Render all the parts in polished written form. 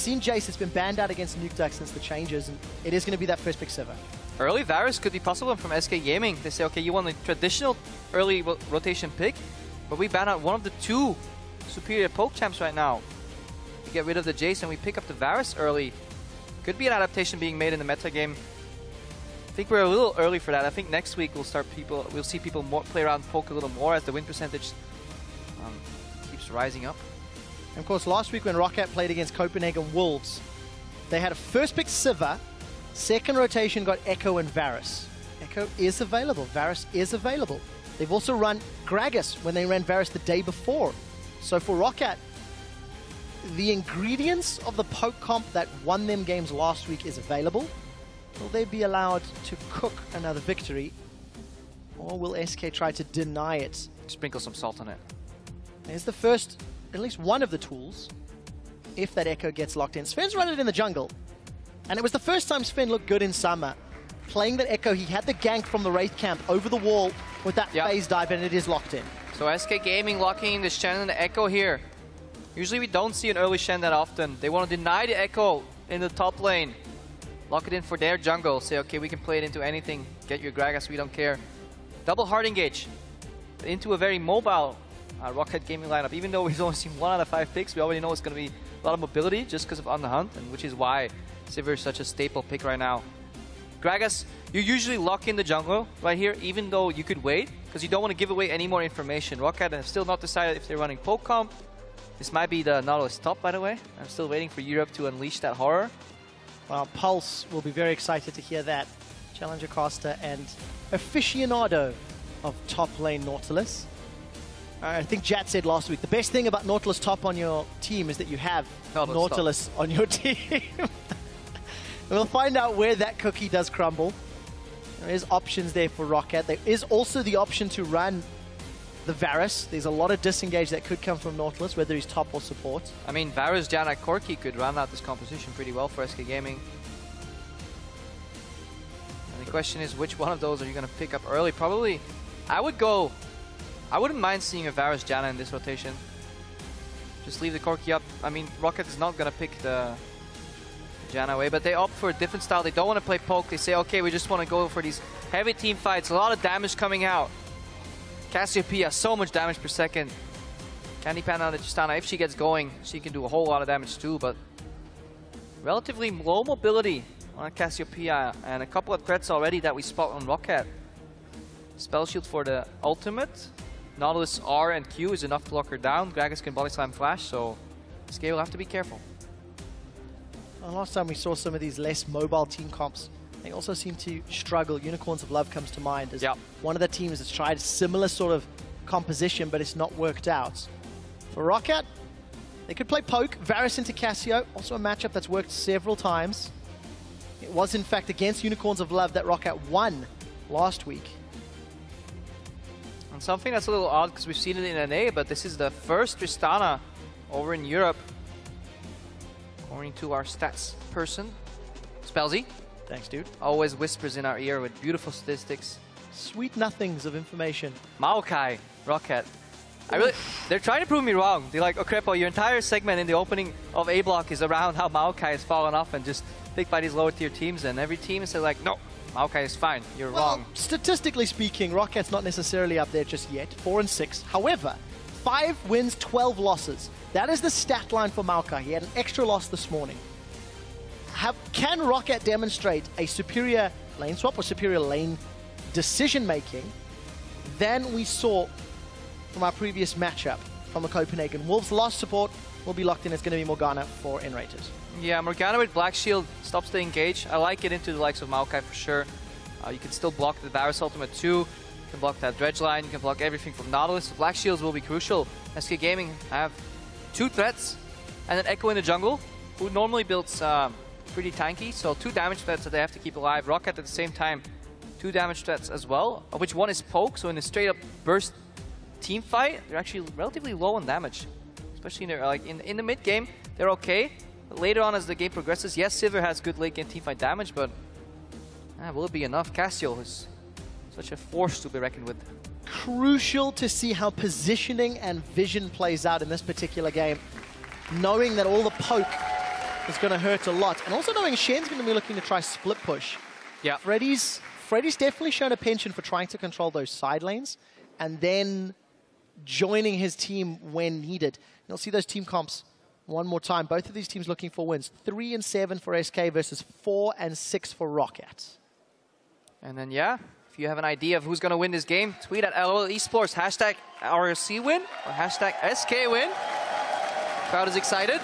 seen Jace, it's been banned out against Nuke Duck since the changes, and it is going to be that first pick Sivir. Early Varus could be possible from SK Gaming. They say, okay, you want a traditional early rotation pick, but we ban out one of the two superior poke champs right now. We get rid of the Jace and we pick up the Varus early. Could be an adaptation being made in the meta game. I think we're a little early for that. I think next week we'll see people play around poke a little more as the win percentage keeps rising up. And of course, last week when Roccat played against Copenhagen Wolves, they had a first pick Sivir, second rotation got Echo and Varus. Echo is available, Varus is available. They've also run Gragas when they ran Varus the day before. So for Roccat, the ingredients of the poke comp that won them games last week is available. Will they be allowed to cook another victory, or will SK try to deny it? Sprinkle some salt on it. There's the first, at least one of the tools, if that Echo gets locked in. Sven's run it in the jungle, and it was the first time Sven looked good in summer. Playing that Echo, he had the gank from the Wraith camp over the wall with that phase dive, and it is locked in. So SK Gaming locking in the Shen and the Echo here. Usually we don't see an early Shen that often. They want to deny the Echo in the top lane. Lock it in for their jungle. Say, okay, we can play it into anything. Get your Gragas, we don't care. Double hard engage into a very mobile Roccat Gaming lineup. Even though we've only seen 1 out of 5 picks, we already know it's going to be a lot of mobility just because of On the Hunt, and which is why Sivir is such a staple pick right now. Gragas, you usually lock in the jungle right here, even though you could wait, because you don't want to give away any more information. Roccat have still not decided if they're running poke comp. This might be the Nautilus top, by the way. I'm still waiting for Europe to unleash that horror. Well, Pulse will be very excited to hear that. Challenger caster and aficionado of top lane Nautilus. I think Jat said last week, the best thing about Nautilus top on your team is that you have Nautilus on your team. We'll find out where that cookie does crumble. There is options there for Roccat. There is also the option to run the Varus. There's a lot of disengage that could come from Nautilus, whether he's top or support. I mean, Varus, Janna, Corki could round out this composition pretty well for SK Gaming. And the question is, which one of those are you going to pick up early? Probably, I wouldn't mind seeing a Varus Janna in this rotation. Just leave the Corki up. I mean, Roccat is not going to pick the Janna away, but they opt for a different style. They don't want to play poke. They say, okay, we just want to go for these heavy team fights. A lot of damage coming out. Cassiopeia, so much damage per second. Candy Pan out at Tristana, if she gets going, she can do a whole lot of damage too, but relatively low mobility on Cassiopeia, and a couple of threats already that we spot on Roccat. Spell Shield for the ultimate. Nautilus R and Q is enough to lock her down. Gragas can Body Slam Flash, so SK will have to be careful. Well, last time we saw some of these less mobile team comps, they also seem to struggle. Unicorns of Love comes to mind as one of the teams that's tried a similar sort of composition, but it's not worked out. For Roccat, they could play poke, Varus into Cassio, also a matchup that's worked several times. It was in fact against Unicorns of Love that Roccat won last week. And something that's a little odd, because we've seen it in NA, but this is the first Tristana over in Europe. According to our stats person, Spellsy. Thanks, dude. Always whispers in our ear with beautiful statistics. Sweet nothings of information. Maokai, Roccat. They're trying to prove me wrong. They're like, oh, Crepo, your entire segment in the opening of A Block is around how Maokai has fallen off and just picked by these lower tier teams, and every team is like, no, Maokai is fine. You're wrong. Statistically speaking, Rockat's not necessarily up there just yet. 4 and 6. However, 5 wins, 12 losses. That is the stat line for Maokai. He had an extra loss this morning. Can Roccat demonstrate a superior lane swap or superior lane decision-making than we saw from our previous matchup from the Copenhagen Wolves? Last support will be locked in. It's going to be Morgana for N-Raters. Yeah, Morgana with Black Shield stops the engage. I like it into the likes of Maokai for sure. You can still block the Varus ultimate too. You can block that Dredge line. You can block everything from Nautilus. The Black Shields will be crucial. SK Gaming have 2 threats and an Echo in the jungle, who normally builds pretty tanky, so 2 damage threats that they have to keep alive. Roccat at the same time, 2 damage threats as well, of which one is poke, so in a straight up burst team fight, they're actually relatively low on damage. Especially in their, like in the mid game, they're okay. But later on as the game progresses, yes, Sivir has good late game team fight damage, but will it be enough? Cassio is such a force to be reckoned with. Crucial to see how positioning and vision plays out in this particular game. Knowing that all the poke is going to hurt a lot. And also knowing Shen's going to be looking to try split push. Yeah. Freddy's definitely shown a penchant for trying to control those side lanes and then joining his team when needed. You'll see those team comps one more time. Both of these teams looking for wins. 3 and 7 for SK versus 4 and 6 for Roccat. And then, yeah, if you have an idea of who's going to win this game, tweet at LOL Esports, hashtag ROC win or hashtag SK win. Crowd is excited.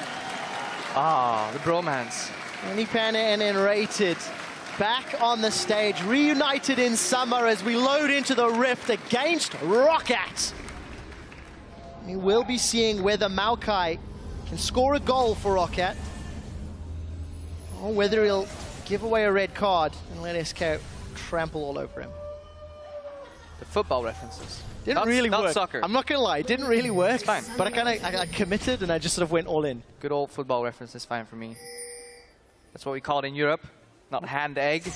Ah, the bromance. Unipan and Enrated back on the stage, reunited in summer as we load into the Rift against Roccat. We will be seeing whether Maokai can score a goal for Roccat or whether he'll give away a red card and let SK trample all over him. The football references. Didn't really work. Not soccer. I'm not going to lie, it didn't really work. It's fine. But I committed and I just sort of went all in. Good old football reference is fine for me. That's what we call it in Europe, not hand egg.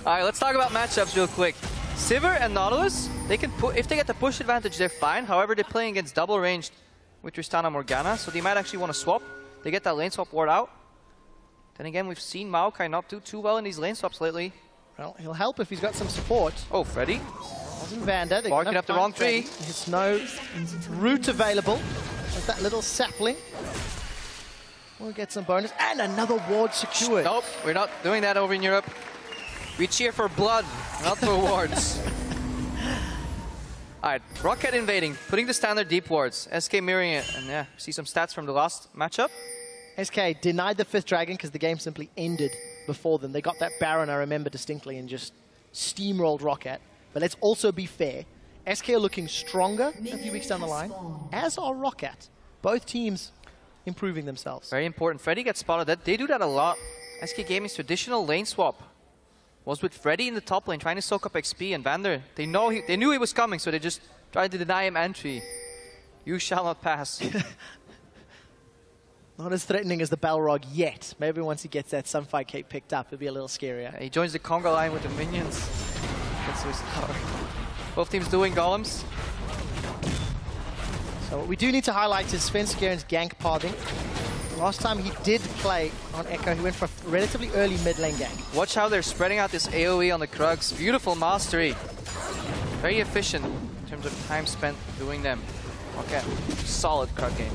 All right, let's talk about matchups real quick. Sivir and Nautilus, they can if they get the push advantage, they're fine. However, they're playing against double ranged with Tristana Morgana, so they might actually want to swap. They get that lane swap ward out. Then again, we've seen Maokai not do too well in these lane swaps lately. Well, he'll help if he's got some support. Oh, Freddy. Wasn't Vander. Barking up the wrong tree. There's no root available. There's that little sapling. We'll get some bonus. And another ward secured. Nope, we're not doing that over in Europe. We cheer for blood, not for wards. Alright, Roccat invading, putting the standard deep wards. SK mirroring it, and yeah, see some stats from the last matchup. SK denied the 5th dragon because the game simply ended before them. They got that Baron, I remember distinctly, and just steamrolled Roccat. But let's also be fair. SK are looking stronger a few weeks down the line, as are Roccat. Both teams improving themselves. Very important. Freddy gets spotted. They do that a lot. SK Gaming's traditional lane swap was with Freddy in the top lane, trying to soak up XP, and Vander, they knew he was coming, so they just tried to deny him entry. You shall not pass. Not as threatening as the Balrog yet. Maybe once he gets that Sunfire Cape picked up, it'll be a little scarier. Yeah, he joins the conga line with the minions. That's his power. Both teams doing golems. So what we do need to highlight is Svenskieren's gank pathing. Last time he did play on Echo, he went for a relatively early mid lane gank. Watch how they're spreading out this AoE on the Krugs. Beautiful mastery. Very efficient in terms of time spent doing them. Okay, solid Krug game.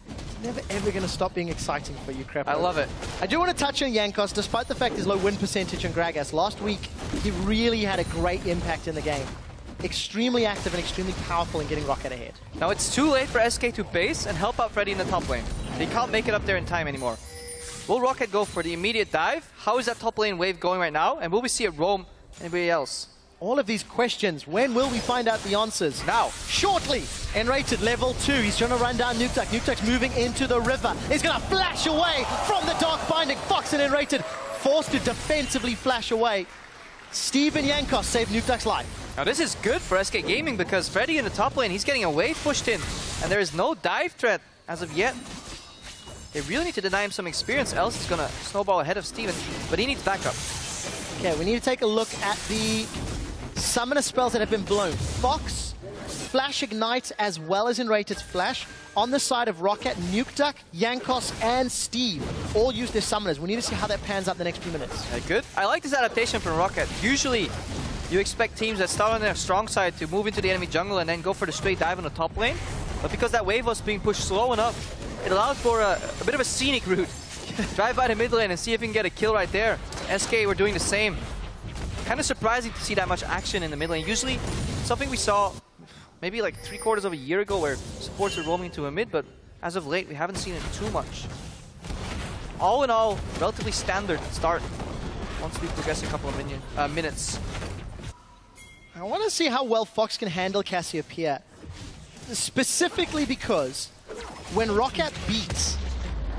It's never ever going to stop being exciting for you, Crap. I love it. I do want to touch on Jankos, despite the fact his low win percentage on Gragas. Last week, he really had a great impact in the game. Extremely active and extremely powerful in getting Roccat ahead. Now it's too late for SK to base and help out Freddy in the top lane. They can't make it up there in time anymore. Will Roccat go for the immediate dive? How is that top lane wave going right now? And will we see it roam anybody else? All of these questions, when will we find out the answers? Now. Shortly. Enrated level 2. He's trying to run down Nukeduck. Nukeduck's moving into the river. He's going to flash away from the Dark Binding. Fox and Enrated forced to defensively flash away. Steven Jankos saved Nukeduck's life. Now this is good for SK Gaming because Freddy in the top lane, he's getting a wave pushed in. And there is no dive threat as of yet. They really need to deny him some experience, else it's going to snowball ahead of Steven. But he needs backup. Okay, we need to take a look at the summoner spells that have been blown. Fox, Flash Ignite, as well as Enrated's Flash. On the side of Roccat, Nukeduck, Jankos, and Steve all use their summoners. We need to see how that pans out in the next few minutes. Okay, good. I like this adaptation from Roccat. Usually, you expect teams that start on their strong side to move into the enemy jungle and then go for the straight dive on the top lane. But because that wave was being pushed slow enough, it allowed for a bit of a scenic route. Drive by the mid lane and see if you can get a kill right there. SK were doing the same. Kind of surprising to see that much action in the mid lane. Usually, something we saw maybe like 3/4 of a year ago where supports were roaming to a mid, but as of late, we haven't seen it too much. All in all, relatively standard start once we progress a couple of minutes. I want to see how well Fox can handle Cassiopeia. Specifically because when Roccat beats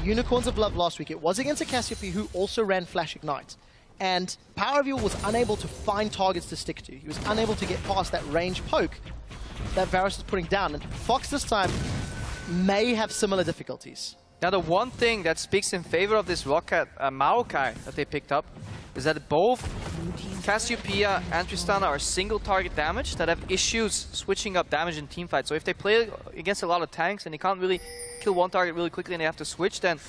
Unicorns of Love last week, it was against a Cassiopeia who also ran Flash Ignite. And Power View was unable to find targets to stick to. He was unable to get past that range poke that Varus is putting down. And Fox this time may have similar difficulties. Now the one thing that speaks in favor of this Roccat Maokai that they picked up is that both Cassiopeia and Tristana are single target damage that have issues switching up damage in teamfights. So if they play against a lot of tanks and they can't really kill one target really quickly and they have to switch, then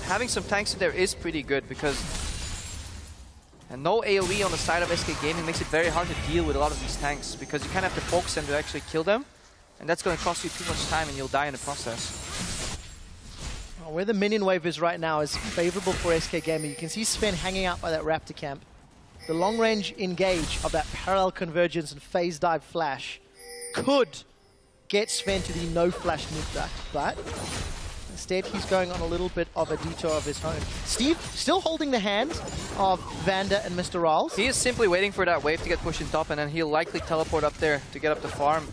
having some tanks in there is pretty good, because and no AoE on the side of SK Gaming makes it very hard to deal with a lot of these tanks, because you kind of have to focus them to actually kill them, and that's going to cost you too much time and you'll die in the process. Well, where the minion wave is right now is favorable for SK Gaming. You can see Sven hanging out by that Raptor camp. The long range engage of that parallel convergence and phase dive flash could get Sven to the no flash nuke duck, but instead he's going on a little bit of a detour of his own. Steve still holding the hand of Vander and Mr. Rawls. He is simply waiting for that wave to get pushed in top, and then he'll likely teleport up there to get up the farm.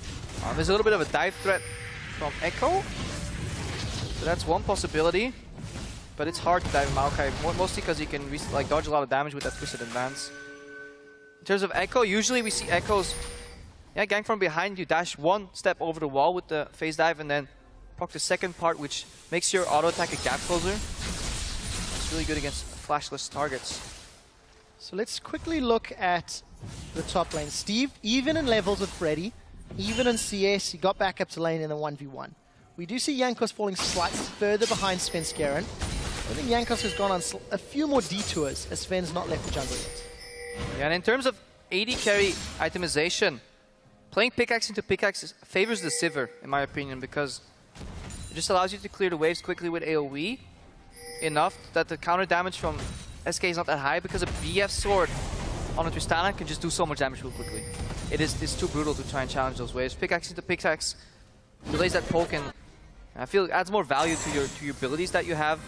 There's a little bit of a dive threat from Echo, so that's one possibility, but it's hard to dive in Maokai, mostly because he can like dodge a lot of damage with that Twisted Advance. In terms of Echo, usually we see Echoes gang from behind. You dash one step over the wall with the phase dive and then proc the second part, which makes your auto attack a gap closer. It's really good against flashless targets. So let's quickly look at the top lane. Steve, even in levels with Freddy, even in CS, he got back up to lane in a 1v1. We do see Jankos falling slightly further behind Sven Skeren. I think Jankos has gone on a few more detours as Sven's not left the jungle yet. Yeah, and in terms of AD carry itemization, playing pickaxe into pickaxe favors the Sivir, in my opinion, because it just allows you to clear the waves quickly with AoE, enough that the counter damage from SK is not that high, because a BF sword on a Tristana can just do so much damage real quickly. It's too brutal to try and challenge those waves. Pickaxe into pickaxe delays that poke, and I feel it adds more value to your abilities that you have.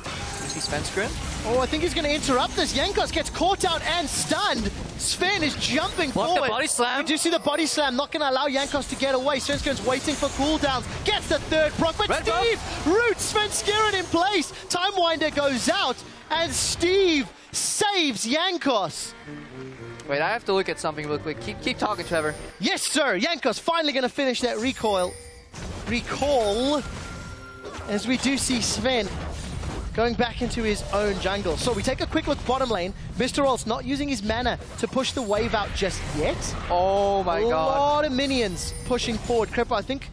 You see Sven Skeren? Oh, I think he's going to interrupt this. Jankos gets caught out and stunned. Sven is jumping forward. The body slam. We do see the body slam, not going to allow Jankos to get away. Sven Skeren's waiting for cooldowns. Gets the third proc, but Red Steve roots Sven Skeren in place. Time Winder goes out, and Steve saves Jankos. Wait, I have to look at something real quick. Keep talking, Trevor. Yes, sir. Jankos finally going to finish that recall, as we do see Sven going back into his own jungle. So we take a quick look bottom lane. Mr. Rawls not using his mana to push the wave out just yet. Oh my god. A lot of minions pushing forward. Crepa, I think.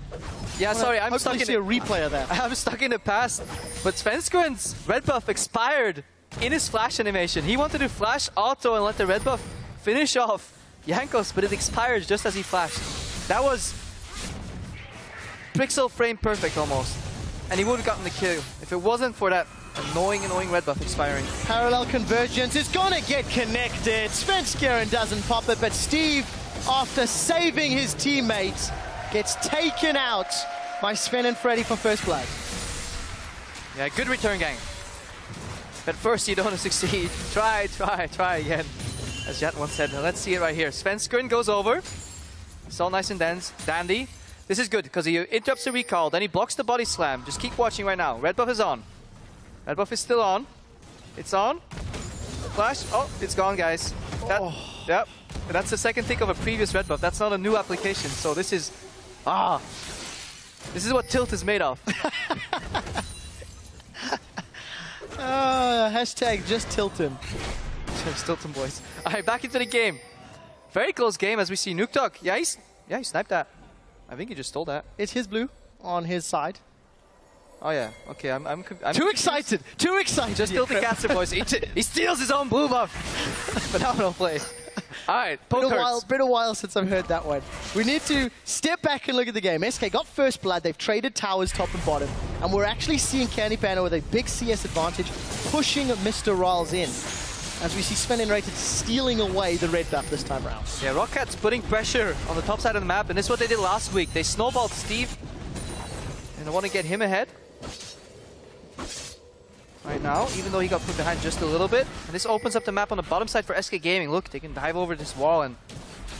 Yeah, sorry, I'm stuck in a replay of that. I'm stuck in the past. But Sven Skeren's red buff expired in his flash animation. He wanted to flash auto and let the red buff finish off Jankos, but it expired just as he flashed. That was pixel frame perfect almost. And he would have gotten the kill if it wasn't for that annoying red buff expiring. Parallel convergence is gonna get connected. Sven Skeren doesn't pop it, but Steve, after saving his teammates, gets taken out by Sven and Freddy for first blood. Yeah, good return, gang. But first you don't succeed. Try again. As Jet once said. Now let's see it right here. Sven Skeren goes over. It's all nice and dandy. This is good because he interrupts the recall, then he blocks the body slam. Just keep watching right now. Red buff is on. Red buff is still on. It's on. Flash. Oh, it's gone, guys. Yep. That's the second tick of a previous red buff. That's not a new application. So this is... This is what Tilt is made of. Hashtag just tilt him. Just tilt him, boys. Alright, back into the game. Very close game as we see Nuktok. Yeah, he sniped that. I think he just stole that. It's his blue on his side. Oh yeah, okay, I'm too excited! Too excited! Just tilt the caster, boys. He steals his own blue buff! Phenomenal play. Alright, been a while since I've heard that one. We need to step back and look at the game. SK got first blood, they've traded towers top and bottom, and we're actually seeing Candy Panda with a big CS advantage pushing Mr. Rawls in. As we see Sven and Rated stealing away the red buff this time around. Yeah, Rockat's putting pressure on the top side of the map, and this is what they did last week. They snowballed Steve, and they want to get him ahead. Right now, even though he got put behind just a little bit. And this opens up the map on the bottom side for SK Gaming. Look, they can dive over this wall, and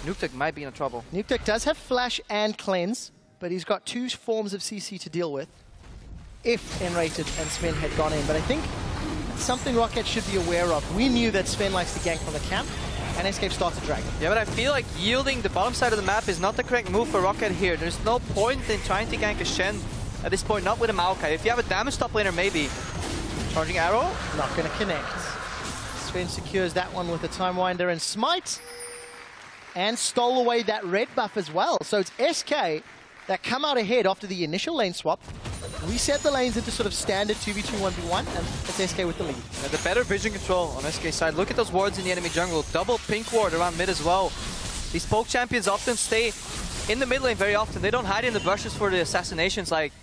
Nuktek might be in trouble. Nuktek does have Flash and Cleanse, but he's got two forms of CC to deal with if Enrated and Sven had gone in. But I think something Roccat should be aware of. We knew that Sven likes to gank from the camp, and Escape starts to drag him. Yeah, but I feel like yielding the bottom side of the map is not the correct move for Roccat here. There's no point in trying to gank a Shen at this point, not with a Maokai. If you have a damage top laner, maybe. Charging arrow? Not going to connect. Sven secures that one with a Time Winder and Smite. And stole away that red buff as well. So it's SK that come out ahead after the initial lane swap. Reset the lanes into sort of standard 2v2, 1v1, and it's SK with the lead. Yeah, the better vision control on SK side. Look at those wards in the enemy jungle. Double pink ward around mid as well. These poke champions often stay in the mid lane very often. They don't hide in the bushes for the assassinations like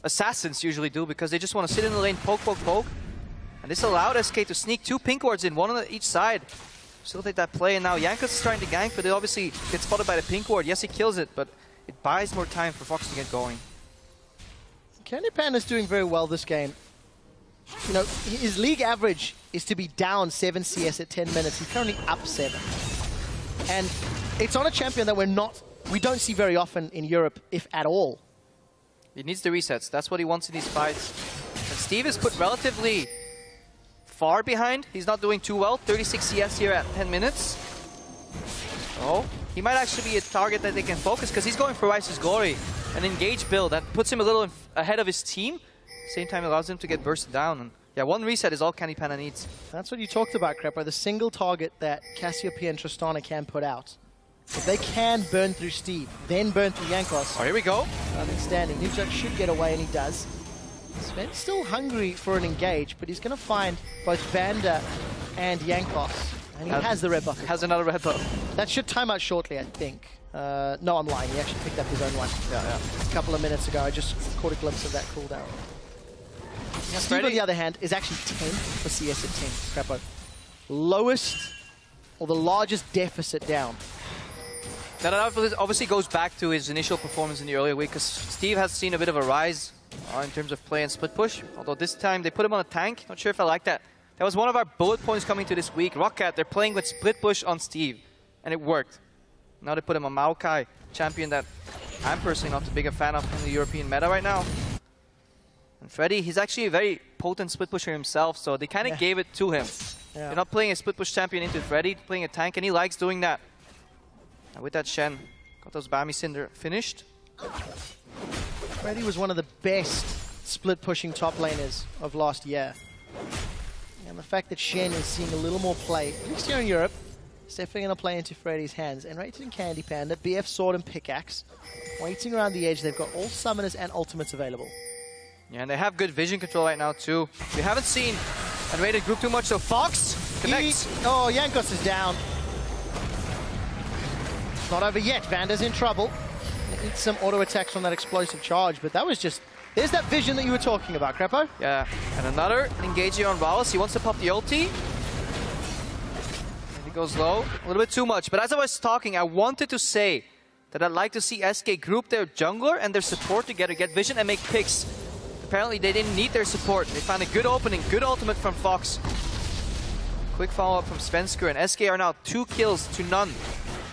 assassins usually do, because they just want to sit in the lane, poke, poke, poke. And this allowed SK to sneak 2 pink wards in, one on each side. Still take that play, and now Jankos is trying to gank, but it obviously gets spotted by the pink ward. Yes, he kills it, but it buys more time for Fox to get going. Candy Panda's doing very well this game. You know, his league average is to be down 7 CS at 10 minutes. He's currently up 7. And it's on a champion that we don't see very often in Europe, if at all. He needs the resets. That's what he wants in these fights. And Steve is put relatively far behind. He's not doing too well. 36 CS here at 10 minutes. Oh, he might actually be a target that they can focus, because he's going for Rice's Glory, an engage build that puts him a little ahead of his team. Same time allows him to get bursted down. And yeah, one reset is all Candy Panda needs. That's what you talked about, Crepper. The single target that Cassiopeia and Tristana can put out. If they can burn through Steve, then burn through Jankos. Oh, here we go. Standing. Nukjak should get away, and he does. Sven's still hungry for an engage, but he's going to find both Vanda and Jankos. And he has the red buff. Has another red buff. That should time out shortly, I think. No, I'm lying. He actually picked up his own one. Yeah. A couple of minutes ago, I just caught a glimpse of that cooldown. Steve, on the other hand, is actually 10th for CS at 10. Crappo. Lowest, or the largest deficit down. That obviously goes back to his initial performance in the earlier week, because Steve has seen a bit of a rise in terms of play and split push. Although this time they put him on a tank. Not sure if I like that. That was one of our bullet points coming to this week. Roccat, they're playing with split push on Steve, and it worked. Now they put him on Maokai, champion that I'm personally not too big a fan of in the European meta right now. And Freddy, he's actually a very potent split pusher himself, so they kind of gave it to him. Yeah. They're not playing a split push champion into Freddy, playing a tank, and he likes doing that. And with that, Shen got those Bami Cinder finished. Freddy was one of the best split pushing top laners of last year. And the fact that Shen is seeing a little more play, at least here in Europe, is definitely going to play into Freddy's hands. And Rated and Candy Panda, BF Sword and Pickaxe, waiting around the edge. They've got all summoners and ultimates available. Yeah, and they have good vision control right now too. We haven't seen Unrated group too much, so Fox connects. Oh, Jankos is down. Not over yet. Vanda's in trouble. Needs some auto attacks from that explosive charge, but that was just... There's that vision that you were talking about, Crepo. Yeah, and another engaging on Wallace. He wants to pop the ulti. And he goes low. A little bit too much. But as I was talking, I wanted to say that I'd like to see SK group their jungler and their support together, get vision and make picks. Apparently they didn't need their support. They found a good opening, good ultimate from Fox. Quick follow-up from Svensker, and SK are now 2 kills to none.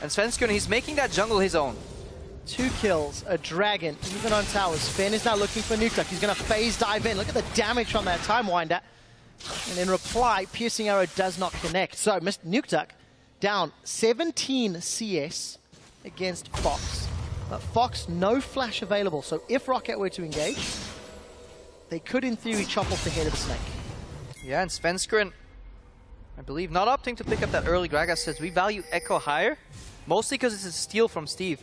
And Svensker, he's making that jungle his own. 2 kills, a dragon, even on towers. Sven is now looking for Nukjak. He's going to phase dive in. Look at the damage from that Time Winder. And in reply, Piercing Arrow does not connect. So, Mr. Nukjak down 17 CS against Fox. But Fox, no flash available. So if Roccat were to engage, they could, in theory, chop off the head of the snake. Yeah, and Svensker, I believe, not opting to pick up that early Gragas, says we value Echo higher. Mostly because it's a steal from Steve.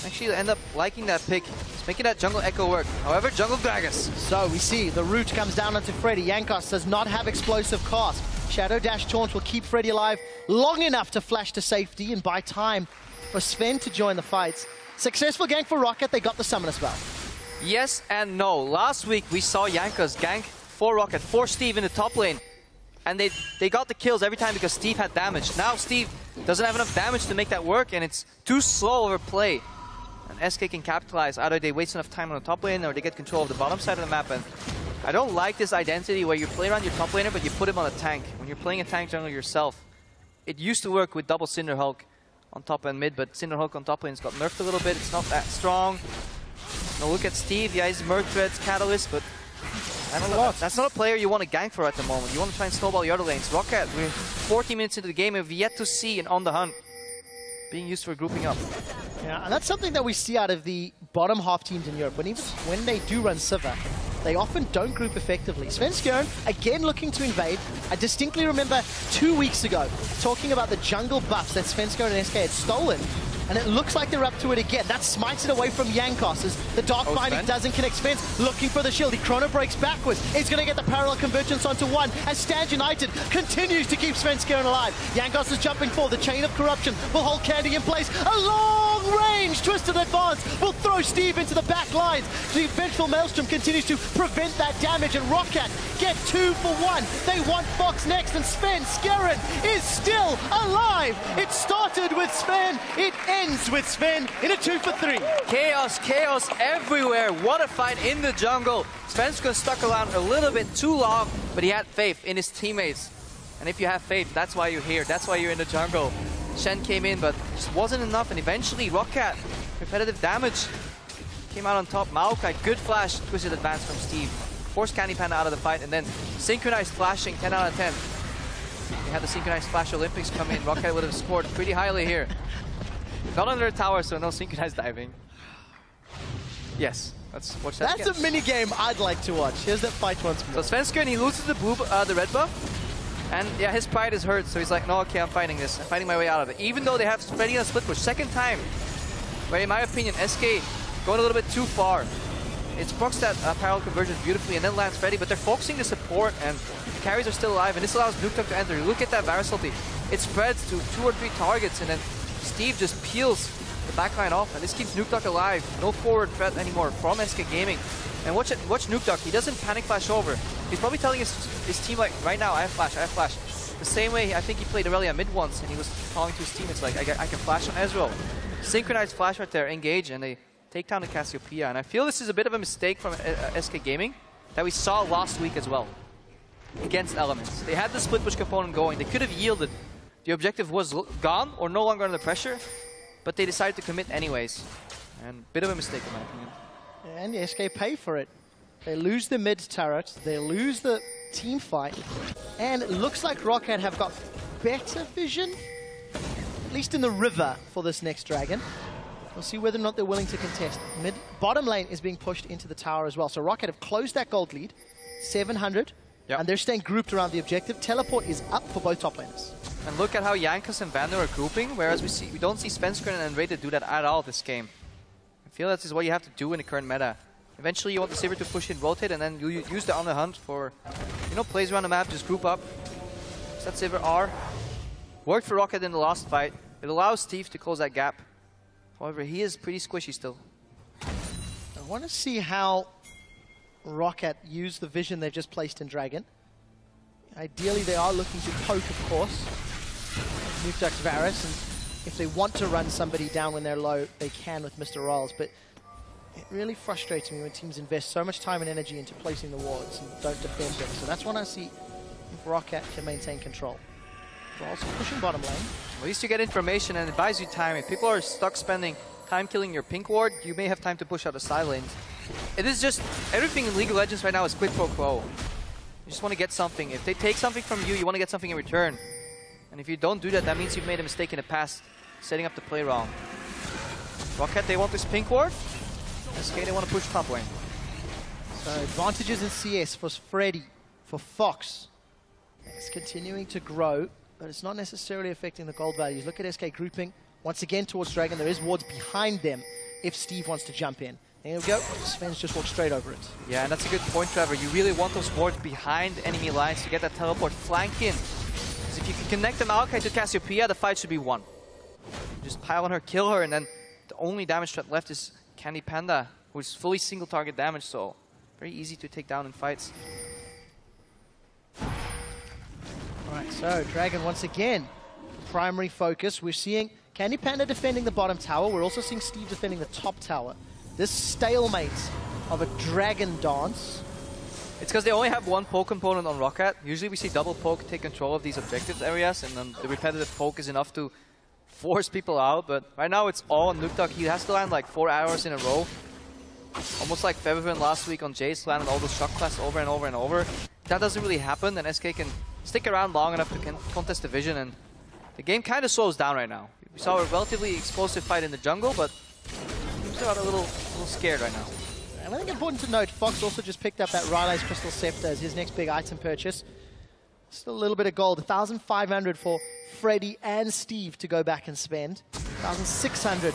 Actually, end up liking that pick. It's making that jungle Echo work. However, jungle Gragas. So we see the root comes down onto Freddy. Jankos does not have explosive cast. Shadow Dash Taunt will keep Freddy alive long enough to flash to safety and buy time for Sven to join the fights. Successful gank for Roccat. They got the summoner spell. Yes and no. Last week we saw Jankos gank for Roccat, for Steve in the top lane. And they got the kills every time because Steve had damage. Now Steve doesn't have enough damage to make that work, and it's too slow of a play. And SK can capitalize. Either they waste enough time on the top lane, or they get control of the bottom side of the map. And I don't like this identity where you play around your top laner, but you put him on a tank. When you're playing a tank jungle yourself, it used to work with double Cinder Hulk on top and mid, but Cinder Hulk on top lane's got nerfed a little bit. It's not that strong. Now look at Steve. Yeah, he's Merc Threads, Catalyst, but that's not a player you want to gank for at the moment. You want to try and snowball the other lanes. Roccat, we're 40 minutes into the game and we've yet to see an On the Hunt being used for grouping up. Yeah, and that's something that we see out of the bottom half teams in Europe. When they do run Sivir, they often don't group effectively. Svenskjern, again looking to invade. I distinctly remember 2 weeks ago talking about the jungle buffs that Svenskjern and SK had stolen. And it looks like they're up to it again. That smites it away from Jankos as the Dark Binding doesn't connect. Spence looking for the shield. He chrono breaks backwards. He's going to get the parallel convergence onto one as Stand United continues to keep Svenskjern alive. Jankos is jumping forward. The Chain of Corruption will hold Candy in place. A long range Twisted Advance will throw Steve into the back lines. The Vengeful Maelstrom continues to prevent that damage, and Roccat get 2 for 1. They want Fox next, and Svenskjern is still alive. It started with Sven. It ends with Sven in a 2 for 3. Chaos, chaos everywhere. What a fight in the jungle. Svenskjern stuck around a little bit too long, but he had faith in his teammates. And if you have faith, that's why you're here. That's why you're in the jungle. Shen came in, but just wasn't enough. And eventually, Roccat, repetitive damage, came out on top. Maokai, good flash, Twisted Advance from Steve. Forced Candy Panda out of the fight, and then synchronized flashing, 10 out of 10. They had the synchronized flash Olympics come in. Roccat would have scored pretty highly here. Not under a tower, so no synchronized diving. Yes, let's watch that. That's a mini game I'd like to watch. Here's that fight once more. So Svenskjern, he loses the red buff, and yeah, his pride is hurt. So he's like, no, okay, I'm fighting this. I'm fighting my way out of it. Even though they have Freddy in a split push, second time, where in my opinion, SK going a little bit too far. It procs that parallel conversion beautifully and then lands Freddy, but they're focusing the support and the carries are still alive, and this allows Nuke to enter. Look at that Varus ulti. It spreads to 2 or 3 targets, and then Steve just peels the backline off, and this keeps Nuke alive. No forward threat anymore from SK Gaming. And watch Nuke. He doesn't panic flash over. He's probably telling his team, like, right now, I have flash, I have flash. The same way I think he played Aurelia mid once, and he was calling to his teammates, like, I can flash on Ezreal. Synchronized flash right there, engage, and they take down the Cassiopeia. And I feel this is a bit of a mistake from SK Gaming that we saw last week as well against Elements. They had the split push component going. They could have yielded. The objective was gone or no longer under pressure, but they decided to commit anyways. And a bit of a mistake in my opinion. And SK pay for it. They lose the mid turret, they lose the team fight, and it looks like Roccat have got better vision, at least in the river, for this next dragon. We'll see whether or not they're willing to contest. Bottom lane is being pushed into the tower as well. So Roccat have closed that gold lead, 700, and they're staying grouped around the objective. Teleport is up for both top laners. And look at how Jankos and Vander are grouping, whereas we don't see Svenskjern and Rated do that at all this game. I feel that is what you have to do in the current meta. Eventually you want the Sivir to push in, rotate, and then you use the On the Hunt for, you know, plays around the map, just group up. Set Sivir R. Worked for Roccat in the last fight. It allows Steve to close that gap. However, he is pretty squishy still. I want to see how Roccat use the vision they've just placed in Dragon. Ideally, they are looking to poke, of course, Nukeduck's Varus, and if they want to run somebody down when they're low, they can with Mr. Rolls, but it really frustrates me when teams invest so much time and energy into placing the wards and don't defend them. So that's when I see if Roccat can maintain control. Rolls pushing bottom lane. At least you get information and it buys you time. If people are stuck spending time killing your pink ward, you may have time to push out the side lanes. It is just, everything in League of Legends right now is quid pro quo. You just want to get something. If they take something from you, you want to get something in return. And if you don't do that, that means you've made a mistake in the past, setting up the play wrong. Roccat, they want this pink ward. SK, they want to push top lane. So advantages in CS for Freddy, for Fox. It's continuing to grow, but it's not necessarily affecting the gold values. Look at SK grouping once again towards Dragon. There is wards behind them if Steve wants to jump in. There we go. Sven's just walked straight over it. Yeah, and that's a good point, Trevor. You really want those wards behind enemy lines to get that teleport flank in. Because if you can connect the Maokai to Cassiopeia, the fight should be won. Just pile on her, kill her, and then the only damage threat left is Candy Panda, who is fully single target damage, so very easy to take down in fights. Alright, so Dragon once again, primary focus. We're seeing Candy Panda defending the bottom tower. We're also seeing Steve defending the top tower. This stalemate of a Dragon dance. It's because they only have one poke component on Roccat. Usually we see double poke take control of these objective areas, and then the repetitive poke is enough to force people out, but right now it's all on Nukeduck. He has to land like 4 hours in a row. Almost like Fevervin last week on Jace, landed all those shock class over and over and over. That doesn't really happen, and SK can stick around long enough to contest the vision, and the game kind of slows down right now. We saw a relatively explosive fight in the jungle, but teams are a little scared right now. And I think important to note, Fox also just picked up that Riley's Crystal Scepter as his next big item purchase. Still a little bit of gold, 1,500 for Freddy and Steve to go back and spend. 1,600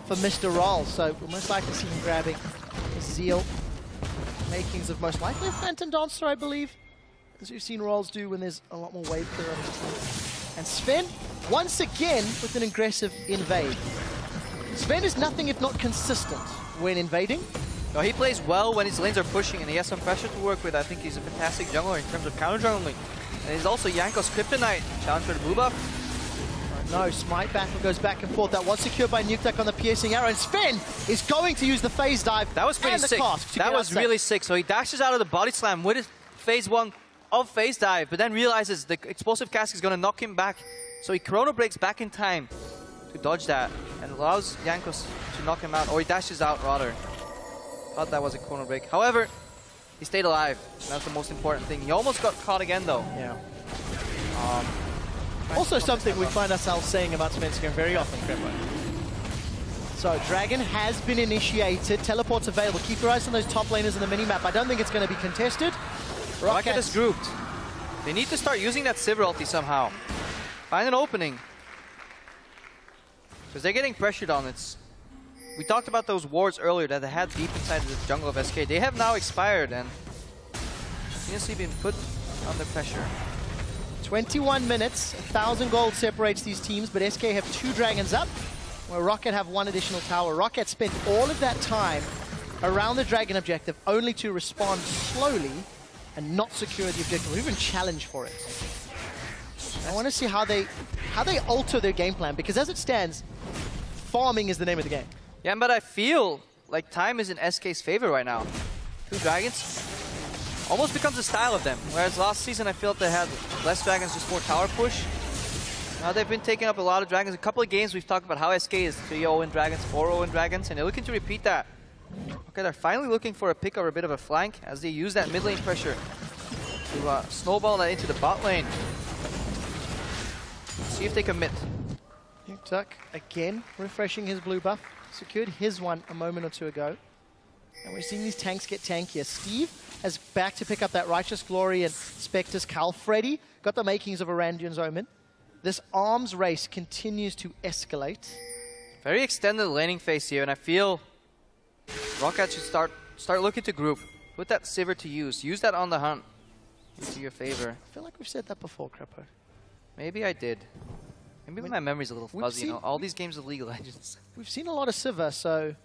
for Mr. Roll, so we'll most likely see him grabbing Zeal. Makings of most likely a Phantom Dancer, I believe, as we've seen Rolls do when there's a lot more wave clear on his team. And Sven, once again, with an aggressive invade. Sven is nothing if not consistent when invading. No, he plays well when his lanes are pushing and he has some pressure to work with. I think he's a fantastic jungler in terms of counter jungling. And he's also Yanko's Kryptonite. Challenge for the blue buff. No, Smite battle goes back and forth. That was secured by Nuke Duck on the piercing arrow. And Sven is going to use the phase dive. That was pretty sick. That was really sick. So he dashes out of the body slam with his phase 1 of phase dive, but then realizes the explosive cask is going to knock him back. So he chrono breaks back in time to dodge that and allows Yankos to knock him out, or he dashes out rather. Thought that was a chrono break. However, he stayed alive. And that's the most important thing. He almost got caught again though. Yeah. Also something we find ourselves saying about Svenska very often, Krembo. So Dragon has been initiated. Teleport's available. Keep your eyes on those top laners in the minimap. I don't think it's going to be contested. Roccat is grouped. They need to start using that Sivir ulti somehow. Find an opening. Because they're getting pressured on it. We talked about those wards earlier that they had deep inside the jungle of SK. They have now expired and continuously been put under pressure. 21 minutes, 1,000 gold separates these teams, but SK have 2 dragons up, where Roccat have 1 additional tower. Roccat spent all of that time around the dragon objective only to respond slowly and not secure the objective, or even challenge for it. I want to see how they alter their game plan, because as it stands, farming is the name of the game. Yeah, but I feel like time is in SK's favor right now. 2 dragons almost becomes a style of them. Whereas last season I feel like they had less dragons, just more tower push. Now they've been taking up a lot of dragons. A couple of games we've talked about how SK is 3-0 in dragons, 4-0 in dragons, and they're looking to repeat that. Okay, they're finally looking for a pick or a bit of a flank as they use that mid lane pressure to snowball that into the bot lane. See if they commit. Nuke Duck again refreshing his blue buff. Secured his one a moment or two ago. And we're seeing these tanks get tankier. Steve has back to pick up that Righteous Glory and Spectre's Cal. Freddy got the makings of a Randian's Omen. This arms race continues to escalate. Very extended laning phase here, and I feel Roccat should start looking to group. Put that Sivir to use. Use that on the hunt into your favor. I feel like we've said that before, Crepo. Maybe I did. Maybe my memory's a little fuzzy, you know? All these games of League of Legends. We've seen a lot of Sivir, so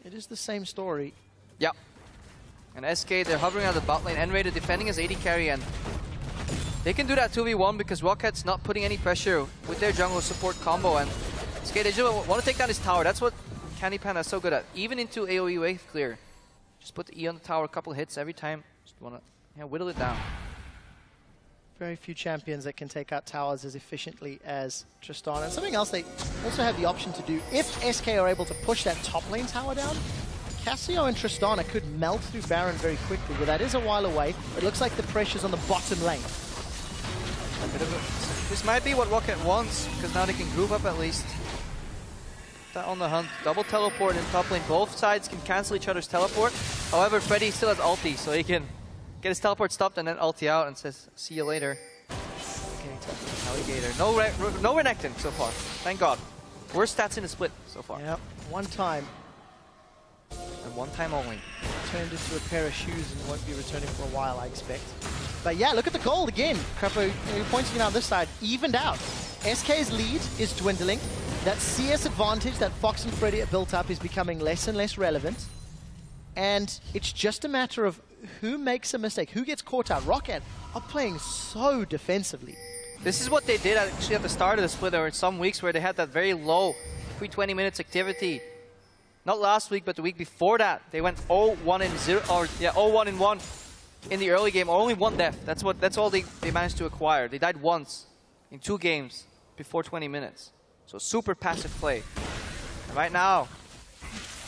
it is the same story. Yep. And SK, they're hovering out the bot lane. N-Rated defending his AD carry, and they can do that 2v1 because Rocket's not putting any pressure with their jungle support combo. And SK, they just want to take down his tower. That's what Candy Panda is so good at. Even into AoE wave clear. Just put the E on the tower, a couple hits every time. Just want to whittle it down. Very few champions that can take out towers as efficiently as Tristan. And something else they also have the option to do, if SK are able to push that top lane tower down, Cassio and Tristana could melt through Baron very quickly, but that is a while away. It looks like the pressure's on the bottom lane. This might be what Roccat wants, because now they can group up at least. That on the hunt. Double teleport in top lane. Both sides can cancel each other's teleport. However, Freddy still has ulti, so he can get his teleport stopped and then ulti out and says, see you later. Alligator. No Renekton so far. Thank God. Worst stats in the split so far. Yep, one time. And one time only. Turned into a pair of shoes and won't be returning for a while, I expect. But yeah, look at the gold again. Crepo, you're pointing it out this side, evened out. SK's lead is dwindling. That CS advantage that Fox and Freddy have built up is becoming less and less relevant. And it's just a matter of who makes a mistake, who gets caught out. Roccat are playing so defensively. This is what they did actually at the start of the split. There were some weeks where they had that very low pre-20 minutes activity. Not last week, but the week before that, they went 0-1 in the early game. Only one death. That's all they managed to acquire. They died once in 2 games before 20 minutes. So super passive play. And right now,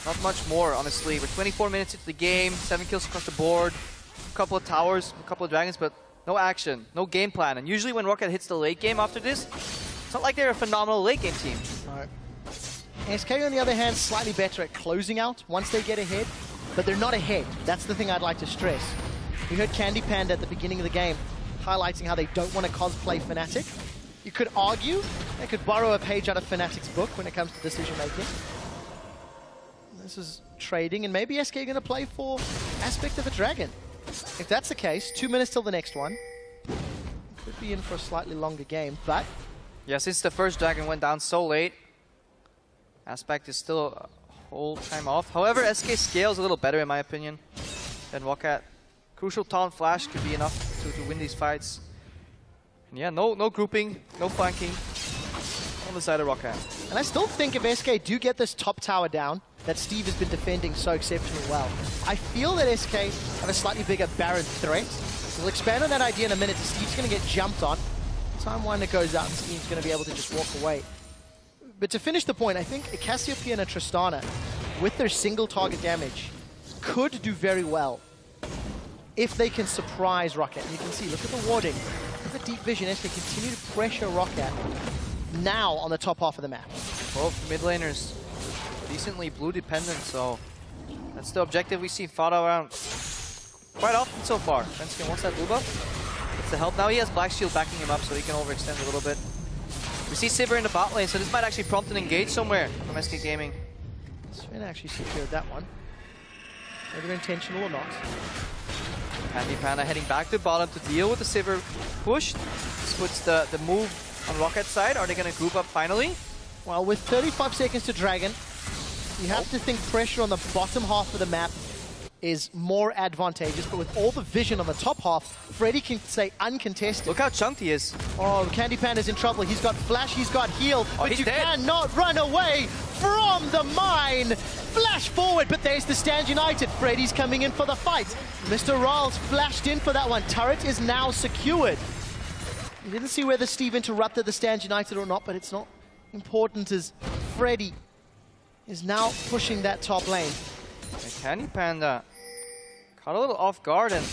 not much more, honestly. We're 24 minutes into the game, 7 kills across the board, a couple of towers, a couple of dragons, but no action, no game plan. And usually when Roccat hits the late game after this, it's not like they're a phenomenal late game team. Right. SK, on the other hand, slightly better at closing out once they get ahead. but they're not ahead. That's the thing I'd like to stress. We heard Candy Panda at the beginning of the game highlighting how they don't want to cosplay Fnatic. You could argue they could borrow a page out of Fnatic's book when it comes to decision making. This is trading, and maybe SK are going to play for aspect of a dragon. If that's the case, 2 minutes till the next one. Could be in for a slightly longer game, but... Yeah, since the first dragon went down so late, aspect is still a whole time off. However, SK scales a little better in my opinion than Roccat. Crucial taunt flash could be enough to win these fights. And yeah, no grouping, no flanking on the side of Roccat. And I still think if SK do get this top tower down, that Steve has been defending so exceptionally well, I feel that SK have a slightly bigger Baron threat. We'll expand on that idea in a minute. Steve's going to get jumped on. Time one that goes out, and Steve's going to be able to just walk away. But to finish the point, I think Cassiopeia and Tristana, with their single target damage, could do very well if they can surprise Roccat. And you can see, look at the warding, look at the deep vision. SK continue to pressure Roccat now on the top half of the map. Both mid laners decently blue dependent, so that's the objective we see fought around quite often so far. Fenskin wants that blue buff. Gets the help. Now he has Black Shield backing him up, so he can overextend a little bit. We see Sivir in the bot lane, so this might actually prompt an engage somewhere from SK Gaming. Sven actually secured that one. Whether intentional or not. Candy Panda heading back to bottom to deal with the Sivir push. This puts the move on Rockat's side. Are they going to group up finally? Well, with 35 seconds to Dragon, you have to think pressure on the bottom half of the map is more advantageous, but with all the vision on the top half, Freddy can stay uncontested. Look how chunked he is. Oh, Candy Panda's in trouble. He's got flash, he's got heal, but you cannot run away from the mine. Flash forward, but there's the Stand United. Freddy's coming in for the fight. Mr. Ralls flashed in for that one. Turret is now secured. You didn't see whether Steve interrupted the Stand United or not, but it's not important as Freddy is now pushing that top lane. Candy Panda caught a little off guard, and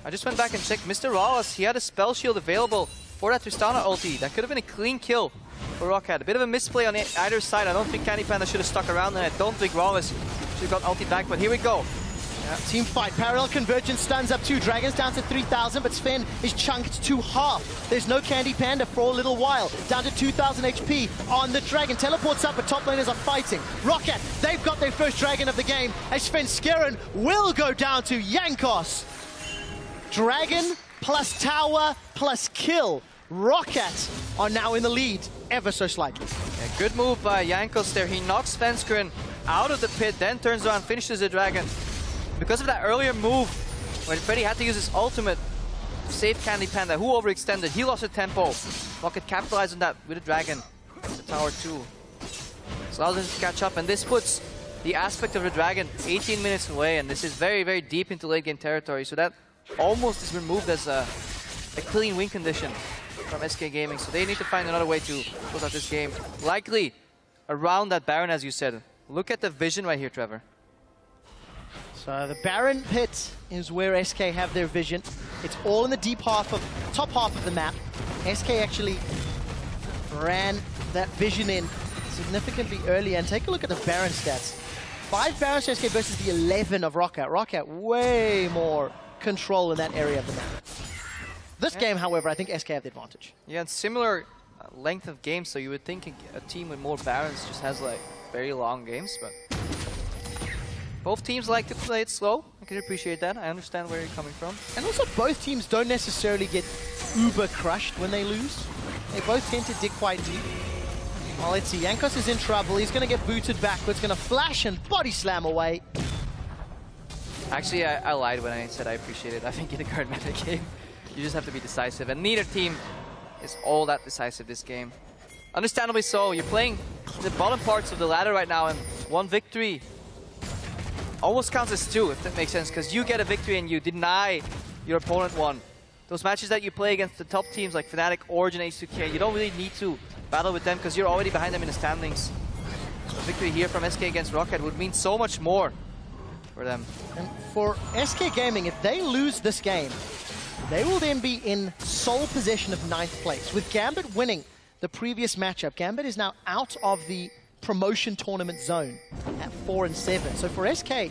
I just went back and checked. Mr. Rawless, he had a spell shield available for that Tristana ulti. That could have been a clean kill for Roccat. A bit of a misplay on either side. I don't think Candy Panda should have stuck around, and I don't think Rawless should have got ulti back, but here we go. Yeah, team fight. Parallel convergence stuns up 2. Dragons down to 3,000, but Sven is chunked to half. There's no Candy Panda for a little while. Down to 2,000 HP on the Dragon. Teleports up, but top laners are fighting. Roccat, they've got their first Dragon of the game, as Sven Skeren will go down to Jankos. Dragon plus tower plus kill. Roccat are now in the lead, ever so slightly. Yeah, good move by Jankos there. He knocks Svenskeren out of the pit, then turns around, finishes the Dragon. Because of that earlier move, when Freddy had to use his ultimate to save Candy Panda, who overextended, he lost the tempo. Roccat capitalized on that with a Dragon. The tower 2. So allows him to catch up, and this puts the aspect of the Dragon 18 minutes away, and this is very, very deep into late game territory, so that almost is removed as a clean win condition from SK Gaming, so they need to find another way to close out this game. Likely around that Baron, as you said. Look at the vision right here, Trevor. So the Baron pit is where SK have their vision. It's all in the deep half of, top half of the map. SK actually ran that vision in significantly earlier, and take a look at the Baron stats. 5 Barons to SK versus the 11 of Roccat. Roccat way more control in that area of the map. This game, however, I think SK have the advantage. Yeah, and similar length of games, so you would think a team with more Barons just has like very long games, but both teams like to play it slow. I can appreciate that. I understand where you're coming from. And also both teams don't necessarily get uber crushed when they lose. They both tend to dig quite deep. Well, let's see. Jankos is in trouble. He's going to get booted backwards. Going to flash and body slam away. Actually, I lied when I said I appreciate it. I think in the current meta game, you just have to be decisive. And neither team is all that decisive this game. Understandably so. You're playing the bottom parts of the ladder right now, and one victory almost counts as 2, if that makes sense, because you get a victory and you deny your opponent one. Those matches that you play against the top teams like Fnatic, Origin, H2K, you don't really need to battle with them because you're already behind them in the standings. So a victory here from SK against Roccat would mean so much more for them. And for SK Gaming, if they lose this game, they will then be in sole possession of 9th place. With Gambit winning the previous matchup, Gambit is now out of the promotion tournament zone at 4 and 7. So for SK,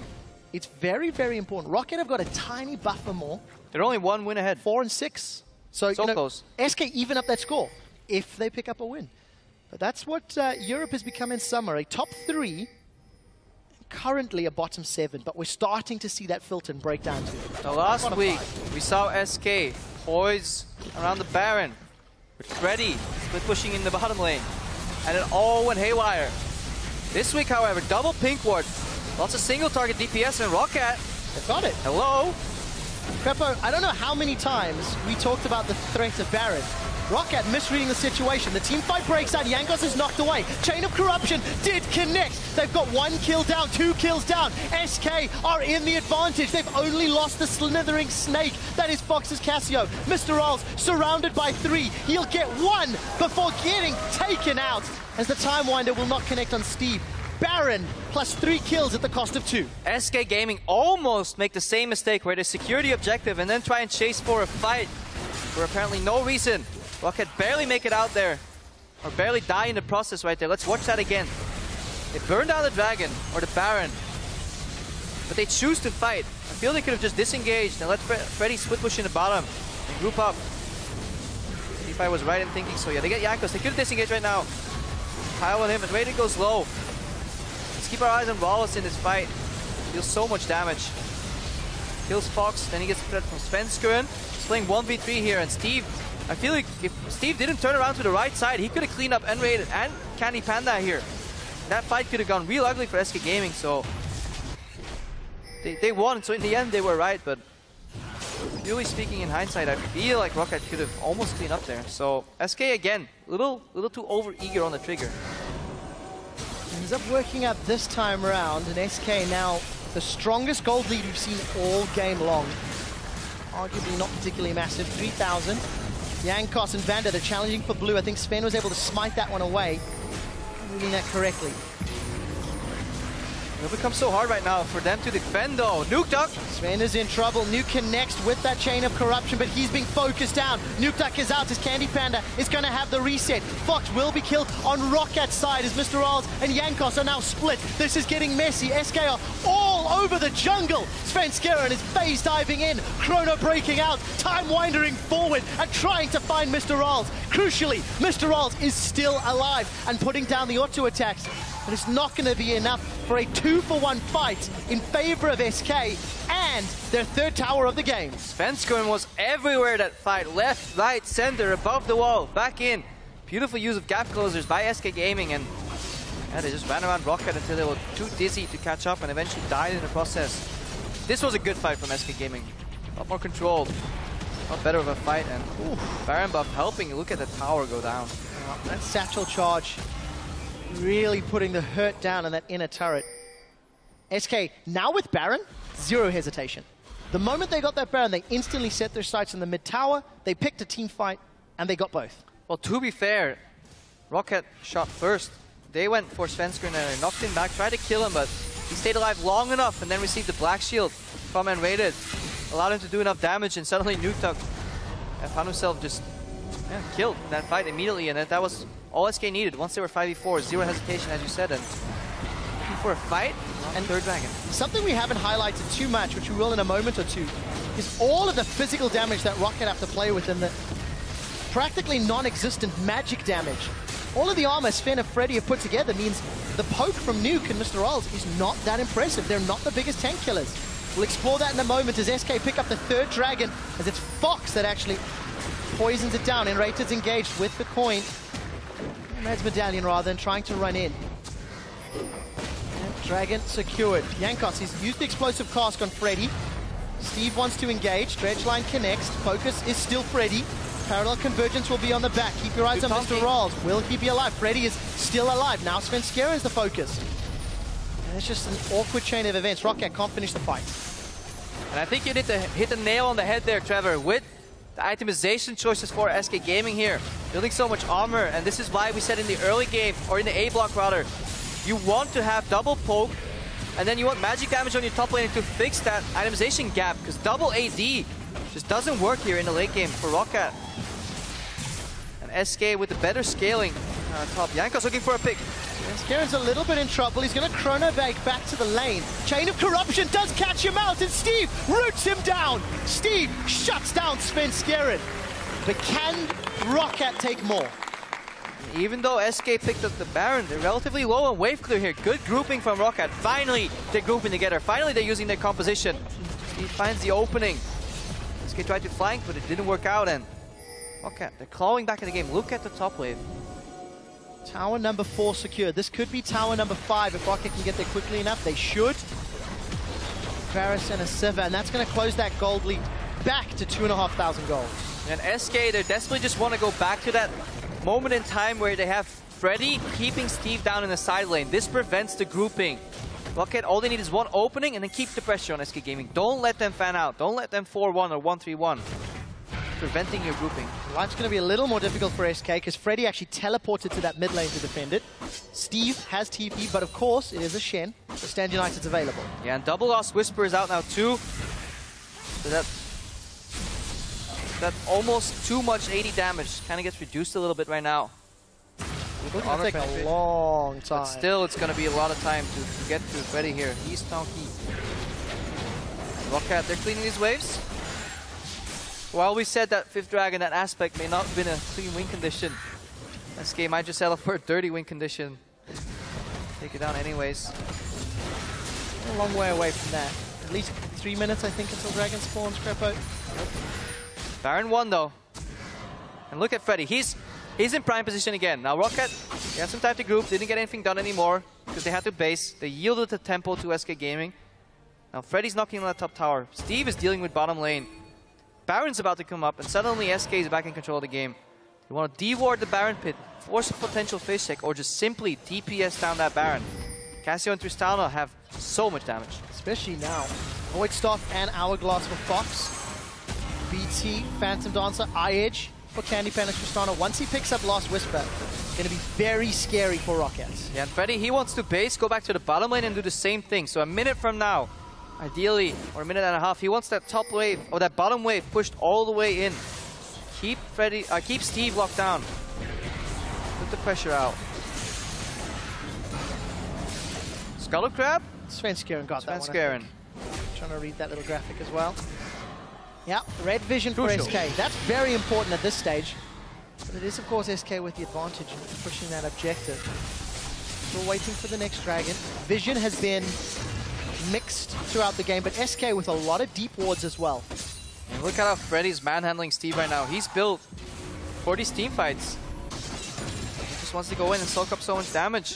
It's very, very important. Roccat have got a tiny buffer more. They're only 1 win ahead. 4 and 6. So close. SK even up that score if they pick up a win. But that's what Europe has become in summer. A top 3, currently a bottom 7. But we're starting to see that filter and break down to it. So last week, we saw SK poise around the Baron with Freddy split pushing in the bottom lane. And it all went haywire. This week, however, double pink ward. Lots of single target DPS and Roccat. They've got it. Hello. Peppo, I don't know how many times we talked about the threat of Baron. Roccat misreading the situation. The team fight breaks out. Jankos is knocked away. Chain of Corruption did connect. They've got 1 kill down, 2 kills down. SK are in the advantage. They've only lost the slithering snake. That is Fox's Cassio. Mr. Rolls surrounded by 3. He'll get 1 before getting taken out as the Time Winder will not connect on Steve. Baron plus 3 kills at the cost of 2. SK Gaming almost make the same mistake where they secure the objective and then try and chase for a fight for apparently no reason. Roccat barely make it out there, or barely die in the process right there. Let's watch that again. They burn down the Dragon, or the Baron, but they choose to fight. I feel they could have just disengaged and let Freddy split push in the bottom and group up. See if I was right in thinking so. Yeah, they get Jankos. They could have disengaged right now. Pile on him, and Raiden goes low. Let's keep our eyes on Wallace in this fight. Deals so much damage. Kills Fox, then he gets threat from Svenskeren. He's playing 1v3 here, and Steve, I feel like if Steve didn't turn around to the right side, he could have cleaned up N-Rated and Candy Panda here. That fight could have gone real ugly for SK Gaming, so they won. So in the end, they were right, but purely speaking, in hindsight, I feel like Roccat could have almost cleaned up there. So SK again, little too over-eager on the trigger. Ends up working out this time around, and SK now the strongest gold lead we've seen all game long. Arguably not particularly massive, 3,000. Jankos and Vander, they're challenging for blue. I think Sven was able to smite that one away. Reading that correctly. It'll become so hard right now for them to defend though. Nuke Duck! Sven is in trouble. Nuke connects with that chain of corruption, but he's being focused down. Nuke Duck is out. His Candy Panda is going to have the reset. Fox will be killed on Rockat's side as Mr. Rolls and Jankos are now split. This is getting messy. SK are all over the jungle. Svenskeren is phase diving in. Chrono breaking out. Time windering forward and trying to find Mr. Rolls. Crucially, Mr. Rolls is still alive and putting down the auto attacks. But it's not going to be enough for a 2-for-1 fight in favor of SK and their 3rd tower of the game. Svenskeren was everywhere that fight. Left, right, center, above the wall, back in. Beautiful use of gap closers by SK Gaming, and yeah, they just ran around Roccat until they were too dizzy to catch up and eventually died in the process. This was a good fight from SK Gaming. A lot more controlled. A lot better of a fight, and Baron buff helping. Look at the tower go down. That satchel charge really putting the hurt down on that inner turret. SK, now with Baron, 0 hesitation. The moment they got that Baron, they instantly set their sights on the mid tower, they picked a team fight, and they got both. Well, to be fair, Roccat shot first. They went for Svenskeren and they knocked him back, tried to kill him, but he stayed alive long enough and then received the Black Shield from N-Rated. Allowed him to do enough damage, and suddenly Nuke Duck found himself just killed in that fight immediately, and that was all SK needed. Once they were 5v4, 0 hesitation, as you said, and looking for a fight and 3rd Dragon. Something we haven't highlighted too much, which we will in a moment or two, is all of the physical damage that Roccat have to play with and the practically non-existent magic damage. All of the armor Sven and Freddy have put together means the poke from Nuke and Mr. Rolls is not that impressive. They're not the biggest tank killers. We'll explore that in a moment as SK pick up the 3rd Dragon, as it's Fox that actually poisons it down. N-Rated's engaged with the coin. Red's medallion rather than trying to run in. And Dragon secured. Jankos, he's used the explosive cask on Freddy. Steve wants to engage. Dredge line connects. Focus is still Freddy. Parallel convergence will be on the back. Keep your eyes on Mr. Rolls. Will he be alive? Freddy is still alive. Now Svenskeren is the focus. And it's just an awkward chain of events. Roccat can't finish the fight. And I think you need to hit the nail on the head there, Trevor, with the itemization choices for SK Gaming here. Building so much armor, and this is why we said in the early game, or in the A block rather, you want to have double poke, and then you want magic damage on your top lane to fix that itemization gap, because double AD just doesn't work here in the late game for Roccat. And SK with the better scaling top. Jankos looking for a pick. Skaren's a little bit in trouble. He's going to chrono back to the lane. Chain of Corruption does catch him out, and Steve roots him down. Steve shuts down Svenskeren. But can Roccat take more? Even though SK picked up the Baron, they're relatively low on wave clear here. Good grouping from Roccat. Finally, they're grouping together. Finally, they're using their composition. Steve finds the opening. SK tried to flank, but it didn't work out, and Roccat, they're clawing back in the game. Look at the top wave. Tower number 4 secured. This could be tower number 5 if Roccat can get there quickly enough. They should. Varus and a Siva, and that's going to close that gold lead back to 2,500 gold. And SK, they desperately just want to go back to that moment in time where they have Freddy keeping Steve down in the side lane. This prevents the grouping. Roccat, all they need is one opening and then keep the pressure on SK Gaming. Don't let them fan out. Don't let them 4-1 or 1-3-1. Preventing your grouping. Life's going to be a little more difficult for SK because Freddy actually teleported to that mid lane to defend it. Steve has TP, but of course it is a Shen. So Stand United's available. Yeah, and Double Lost Whisper is out now too. So that almost too much 80 damage kind of gets reduced a little bit right now. It's going to take a long time. But still, it's going to be a lot of time to get through Freddy here. He's tanky. Roccat, they're cleaning these waves. While we said that 5th Dragon, that aspect may not have been a clean win condition, SK might just settle for a dirty win condition. Take it down anyways. A long way away from that. At least 3 minutes, I think, until Dragon spawns, Crepo. Baron 1 though. And look at Freddy. He's in prime position again. Now Roccat, they had some time to group, didn't get anything done anymore because they had to base. They yielded the tempo to SK Gaming. Now Freddy's knocking on that top tower. Steve is dealing with bottom lane. Baron's about to come up, and suddenly SK is back in control of the game. You want to deward the Baron pit, force a potential face check, or just simply DPS down that Baron. Cassio and Tristana have so much damage. Especially now. Void Staff and Hourglass for Fox. BT, Phantom Dancer, Eye-Edge for Candy Pan and Tristana. Once he picks up Lost Whisper, it's going to be very scary for Roccat. Yeah, and Freddy, he wants to base, go back to the bottom lane and do the same thing. So a minute from now, ideally, or a minute and a half, he wants that top wave, or that bottom wave pushed all the way in. Keep Steve locked down. Put the pressure out. Skull Crab? Svenskeren got that one. Svenskeren. Trying to read that little graphic as well. Yeah, red vision for SK. That's very important at this stage. But it is, of course, SK with the advantage in pushing that objective. Still waiting for the next dragon. Vision has been mixed throughout the game, but SK with a lot of deep wards as well. And look at how Freddy's manhandling Steve right now. He's built for these team fights. He just wants to go in and soak up so much damage.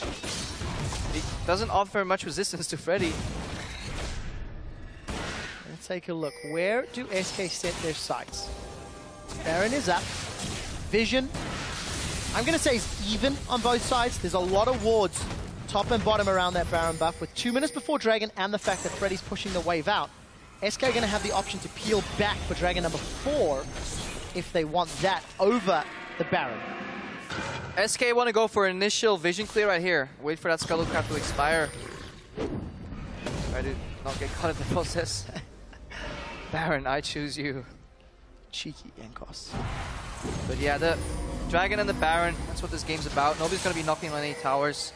He doesn't offer much resistance to Freddy. Let's take a look. Where do SK set their sights? Baron is up. Vision, I'm going to say, is even on both sides. There's a lot of wards, top and bottom, around that Baron buff. With 2 minutes before Dragon and the fact that Freddy's pushing the wave out, SK are going to have the option to peel back for Dragon number 4 if they want that over the Baron. SK want to go for initial vision clear right here. Wait for that Skull Crab to expire. Try to not get caught in the process. Baron, I choose you. Cheeky Yankos. But yeah, the Dragon and the Baron, that's what this game's about. Nobody's going to be knocking on any towers.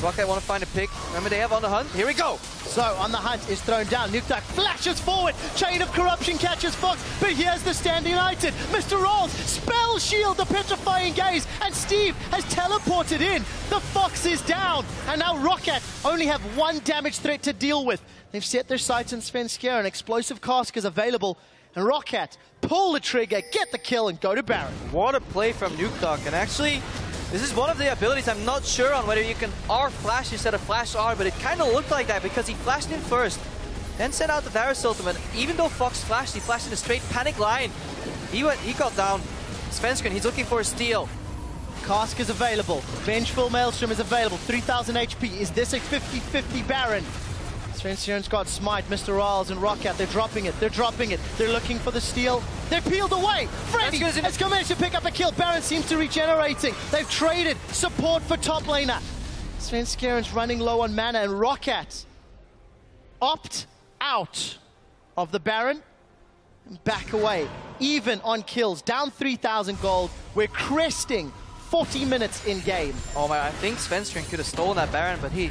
Roccat want to find a pick. Remember, they have On the Hunt. Here we go. So, On the Hunt is thrown down. Nukeduck flashes forward. Chain of Corruption catches Fox. But here's the Stand United. Mr. Rolls, Spell Shield, the Petrifying Gaze. And Steve has teleported in. The Fox is down. And now Roccat only have one damage threat to deal with. They've set their sights on Svenskeren. Explosive Cask is available. And Roccat pull the trigger, get the kill, and go to Baron. What a play from Nukeduck. And actually, this is one of the abilities I'm not sure on whether you can R flash instead of flash R, but it kind of looked like that because he flashed in first, then sent out the Varus ultimate. Even though Fox flashed, he flashed in a straight panic line. He got down. Svenskeren, he's looking for a steal. Cask is available. Vengeful Maelstrom is available. 3,000 HP. Is this a 50-50 Baron? Svenskeren's got Smite, Mr. Riles, and Roccat. They're dropping it. They're dropping it. They're looking for the steal. They're peeled away. Freddy has come in to pick up a kill. Baron seems to be regenerating. They've traded support for top laner. Svenskeren's running low on mana, and Roccat opt out of the Baron and back away. Even on kills. Down 3,000 gold. We're cresting 40 minutes in game. Oh my, I think Svenskeren could have stolen that Baron, but he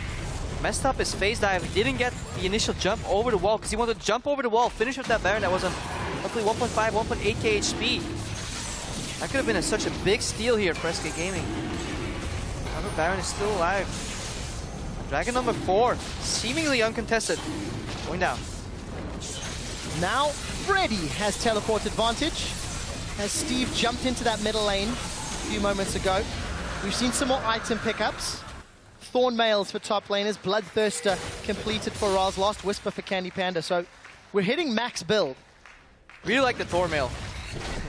messed up his phase dive. He didn't get the initial jump over the wall because he wanted to jump over the wall, finish with that Baron that was on roughly 1.5, 1.8k HP. That could have been such a big steal here for SK Gaming. Another Baron is still alive. Dragon number 4, seemingly uncontested, going down. Now, Freddy has teleport advantage as Steve jumped into that middle lane a few moments ago. We've seen some more item pickups. Thorn Mails for top laners, Bloodthirster completed for Raz, Last Whisper for Candy Panda. So we're hitting max build. Really like the Thorn Mail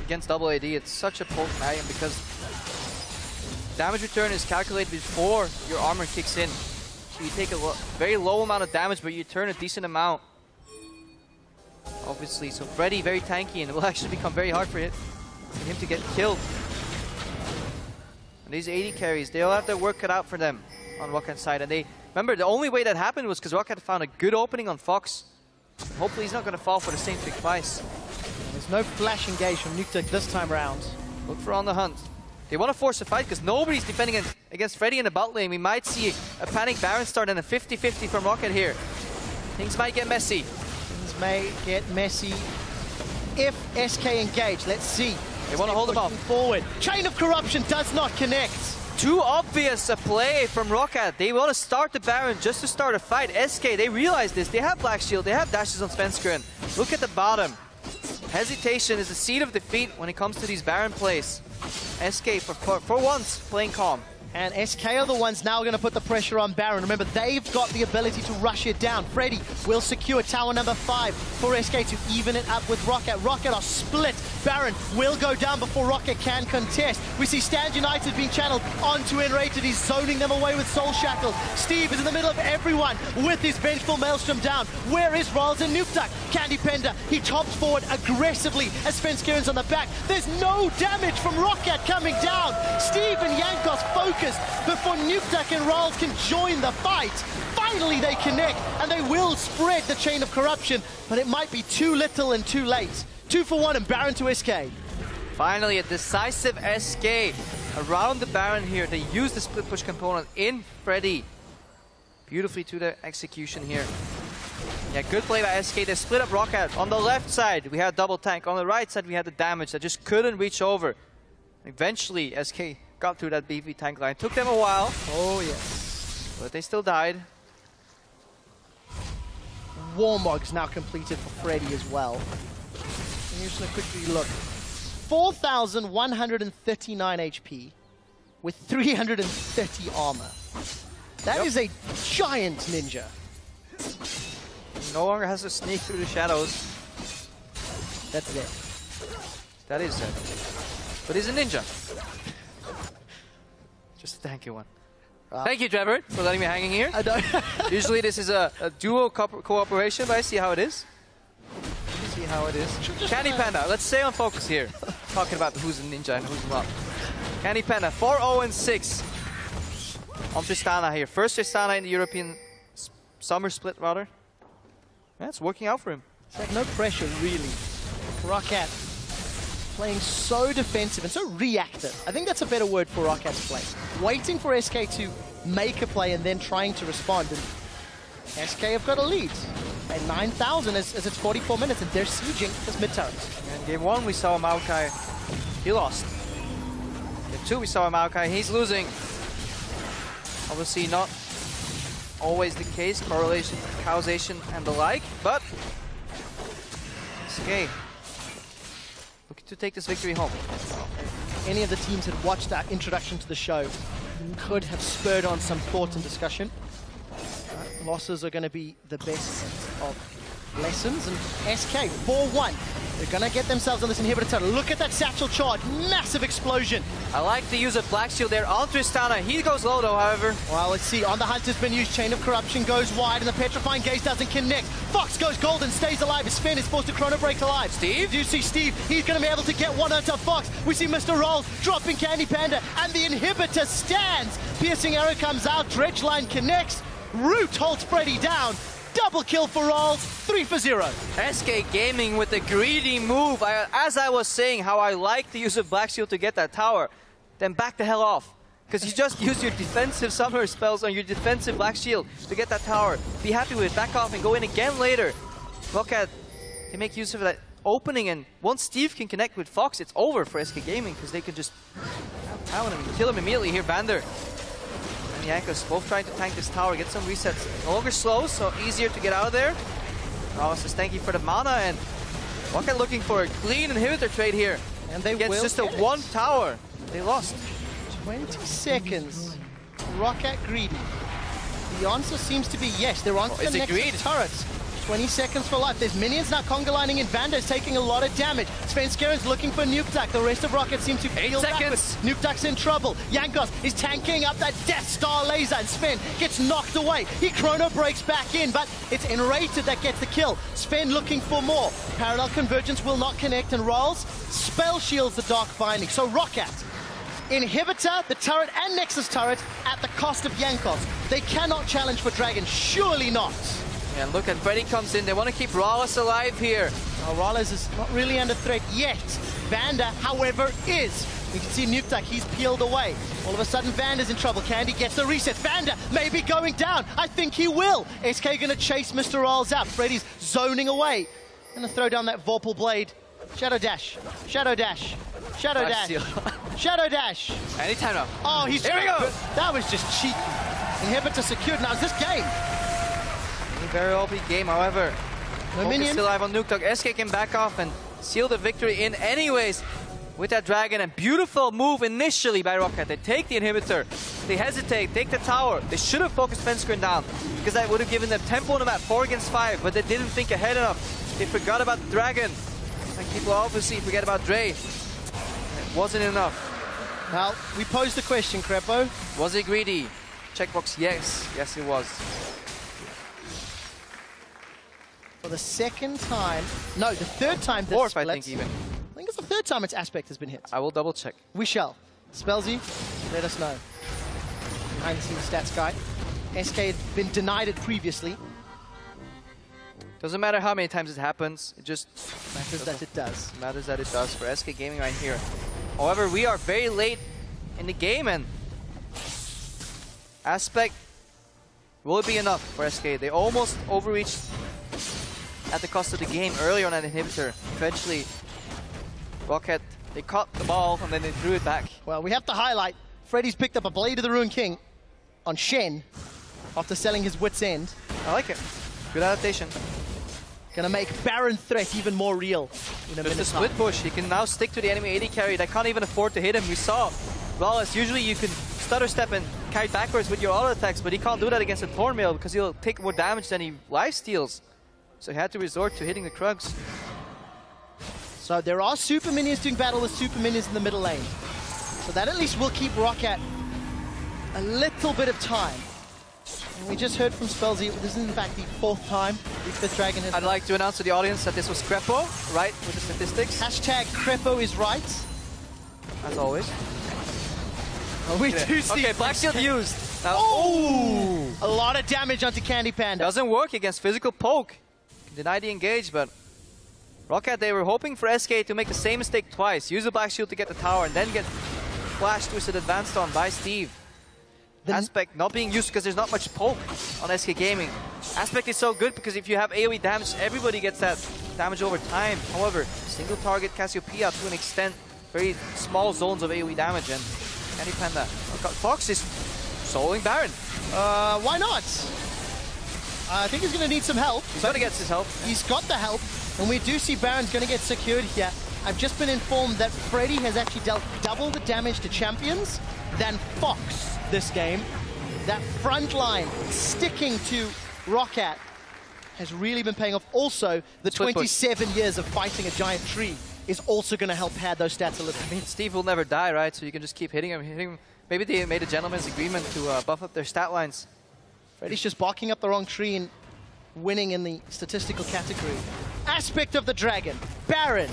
against double AD. It's such a potent item because damage return is calculated before your armor kicks in. So you take a very low amount of damage, but you turn a decent amount. Obviously, so Freddy very tanky, and it will actually become very hard for him to get killed. And these AD carries, they all have their work cut out for them on Rockat's side. And they remember the only way that happened was because Roccat found a good opening on Fox. Hopefully he's not going to fall for the same trick twice. There's no flash engage from Nukeduck this time around. Look for On the Hunt. They want to force a fight because nobody's defending against Freddy in the bot lane. We might see a panic Baron start and a 50-50 from Roccat here. Things might get messy. Things may get messy if SK engage. Let's see. They want to hold them off. Forward. Chain of Corruption does not connect. Too obvious a play from Roccat. They want to start the Baron just to start a fight. SK, they realize this. They have Black Shield. They have dashes on Svenskeren. Look at the bottom. Hesitation is the seed of defeat when it comes to these Baron plays. SK, for once, playing calm. And SK are the ones now going to put the pressure on Baron. Remember, they've got the ability to rush it down. Freddy will secure tower number 5 for SK to even it up with Roccat. Roccat are split. Baron will go down before Roccat can contest. We see Stand United being channeled onto Enrated. He's zoning them away with Soul Shackle. Steve is in the middle of everyone with his Vengeful Maelstrom down. Where is Raz and Nukeduck? Candy Panda, he tops forward aggressively as Svenskeren's on the back. There's no damage from Roccat coming down. Steve and Jankos focused before Nukeduck and Raz can join the fight. Finally they connect, and they will spread the Chain of Corruption, but it might be too little and too late. 2 for 1 and Baron to SK. Finally, a decisive SK around the Baron here. They use the split push component in Freddy. Beautifully to the execution here. Yeah, good play by SK. They split up Roccat. On the left side, we had double tank. On the right side, we had the damage that just couldn't reach over. Eventually, SK got through that beefy tank line. Took them a while. Oh, yes. But they still died. Warmog's now completed for Freddy as well. And here's going to quickly look. 4,139 HP with 330 armor. That is a giant ninja. No longer has to sneak through the shadows. That's it. That is it. But he's a ninja. Just a tanky one. Thank you, Trevor, for letting me hanging here. I know. Usually this is a duo cooperation, but I see how it is. See how it is. Candy Panda, let's stay on focus here. Talking about who's a ninja and who's not. Candy Panda, 4-0-6 on Tristana here. First Tristana in the European summer split, rather. Yeah, it's working out for him. It's like no pressure, really. Roccat playing so defensive and so reactive. I think that's a better word for Rockat's play. Waiting for SK to make a play and then trying to respond. And SK have got a lead at 9,000 as it's 44 minutes and they're sieging this mid-turret. In game 1 we saw Maokai, he lost. Game 2 we saw Maokai, he's losing. Obviously not always the case, correlation, causation and the like, but SK looking to take this victory home. If any of the teams had watched our introduction to the show could have spurred on some thought and discussion. Losses are going to be the best of lessons, and SK 4-1. They're going to get themselves on this inhibitor turtle. Look at that satchel charge, massive explosion. I like the use of Black Shield there on Tristana. He goes low though, however. Well, let's see. On the Hunt has been used. Chain of Corruption goes wide, and the Petrifying Gaze doesn't connect. Fox goes golden, stays alive. His Sven is forced to Chrono Break alive. Steve? Do you see Steve? He's going to be able to get one onto Fox. We see Mr. Rolls dropping Candy Panda, and the inhibitor stands. Piercing arrow comes out. Dredge line connects. Root holds Freddy down. Double kill for Rolls, 3 for 0. SK Gaming with the greedy move. As I was saying, how I like the use of Black Shield to get that tower. then back the hell off. Because you just use your defensive summoner spells on your defensive Black Shield to get that tower. Be happy with it, back off and go in again later. Roccat, they make use of that opening, and once Steve can connect with Fox, it's over for SK Gaming because they can just pound him and kill him immediately here. Vander and Jankos both trying to tank this tower, get some resets. No longer slow, so easier to get out of there. Rao says thank you for the mana, and Roccat looking for a clean inhibitor trade here. And they gets will just a one tower. They lost. 20 seconds. Roccat greedy. The answer seems to be yes. They're on to the next turrets. 20 seconds for life. There's minions now conga lining in. Vander's taking a lot of damage. Svenskeren's looking for Nuke Duck. The rest of Roccat seem to feel backwards. Nuke Duck's in trouble. Jankos is tanking up that Death Star laser, and Sven gets knocked away. He chrono breaks back in, but it's Enrated that gets the kill. Sven looking for more. Parallel Convergence will not connect, and rolls. Spell shields the Dark Binding. So Roccat, Inhibitor, the turret, and Nexus turret at the cost of Jankos. They cannot challenge for Dragon. Surely not. And look at Freddy comes in. They want to keep Rallis alive here. Rallis is not really under threat yet. Vander, however, is. You can see Nuke Duck, he's peeled away. All of a sudden, Vander's in trouble. Candy gets the reset. Vander may be going down. I think he will. SK gonna chase Mr. Rallis out. Freddy's zoning away. Gonna throw down that Vorpal Blade. Shadow Dash. Shadow Dash. Shadow Dash. Shadow Dash. Anytime now. Oh, he's... Here we go. That was just cheeky. Inhibitor secured. Now, is this game? Very OP game, however. No minion. Still alive on Nuke Duck. SK can back off and seal the victory in anyways with that dragon. And beautiful move initially by Roccat. They take the inhibitor. They hesitate, take the tower. They should have focused Svenskeren's down because that would have given them tempo on the map, 4 against 5, but they didn't think ahead enough. They forgot about the dragon. Like people obviously forget about Dre. It wasn't enough. Well, we posed the question, Crepo. Was it greedy? Checkbox, yes. Yes, it was. For the second time, no, the third time this Fourth, splits. I think even. I think it's the third time its aspect has been hit. I will double check. We shall. Spellsy, let us know. Behind the scenes stats guy. SK had been denied it previously. Doesn't matter how many times it happens, it just matters that it does. Matters that it does for SK Gaming right here. However, we are very late in the game, and aspect will it be enough for SK? They almost overreached at the cost of the game earlier on an inhibitor. Eventually, Roccat, they caught the ball and then they threw it back. Well, we have to highlight, Freddy's picked up a Blade of the Ruined King on Shen after selling his wit's end. I like it. Good adaptation. Gonna make Baron threat even more real in a minute. Just a split push. He can now stick to the enemy AD carry that can't even afford to hit him. We saw Rallis, usually you can stutter step and carry backwards with your auto attacks, but he can't do that against a Thornmail because he'll take more damage than he lifesteals. So he had to resort to hitting the Krugs. So there are super minions doing battle with super minions in the middle lane. So that at least will keep Roccat a little bit of time. And we just heard from Spellsy, this is in fact the 4th time the 5th Dragon has... I'd like to announce to the audience that this was Crepo, right, with the statistics. Hashtag Crepo is right. As always. Oh, we do see... Okay, Black Shield used. Now, oh! A lot of damage onto Candy Panda. Doesn't work against physical poke. Deny the engage, but Roccat, they were hoping for SK to make the same mistake twice. Use the Black Shield to get the tower and then get Flash Twisted advanced on by Steve. Aspect not being used because there's not much poke on SK Gaming. Aspect is so good because if you have AoE damage, everybody gets that damage over time. However, single target Cassiopeia to an extent, very small zones of AoE damage, and Candy Panda. Fox is soloing Baron. Why not? I think he's going to need some help. He's going to get his help. He's got the help, and we do see Baron's going to get secured here. I've just been informed that Freddy has actually dealt double the damage to champions than Fox this game. That front line sticking to Roccat has really been paying off. Also, the 27 years of fighting a giant tree is also going to help pad those stats a little. I mean, Steve will never die, right? So you can just keep hitting him. Maybe they made a gentleman's agreement to buff up their stat lines. Freddy's just barking up the wrong tree and winning in the statistical category. Aspect of the Dragon, Baron,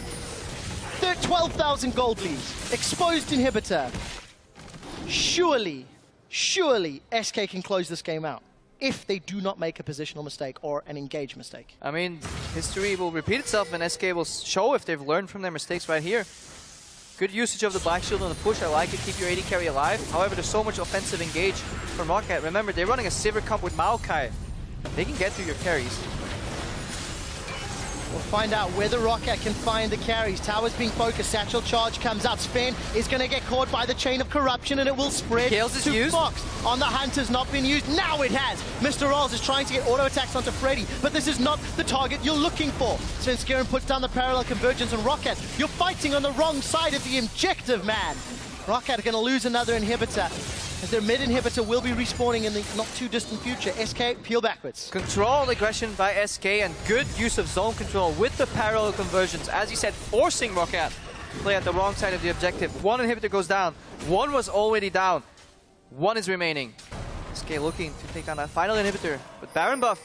12,000 gold leads, exposed inhibitor. Surely SK can close this game out if they do not make a positional mistake or an engage mistake. I mean, history will repeat itself and SK will show if they've learned from their mistakes right here. Good usage of the Black Shield on the push. I like it. Keep your AD carry alive. However, there's so much offensive engage from Roccat. Remember, they're running a Sivir comp with Maokai. They can get through your carries. We'll find out whether Roccat can find the carries. Tower's being focused. Satchel charge comes out. Sven is going to get caught by the chain of corruption, and it will spread to used. Fox. On the Hunt has not been used. Now it has. Mr. Rolls is trying to get auto attacks onto Freddy, but this is not the target you're looking for. Sven Skiren puts down the parallel convergence, and Roccat, you're fighting on the wrong side of the objective, man. Roccat are going to lose another inhibitor, as their mid inhibitor will be respawning in the not too distant future. SK, peel backwards. Controlled aggression by SK and good use of zone control with the parallel conversions. As you said, forcing Roccat to play at the wrong side of the objective. One inhibitor goes down. One was already down. One is remaining. SK looking to take down that final inhibitor. But Baron buff.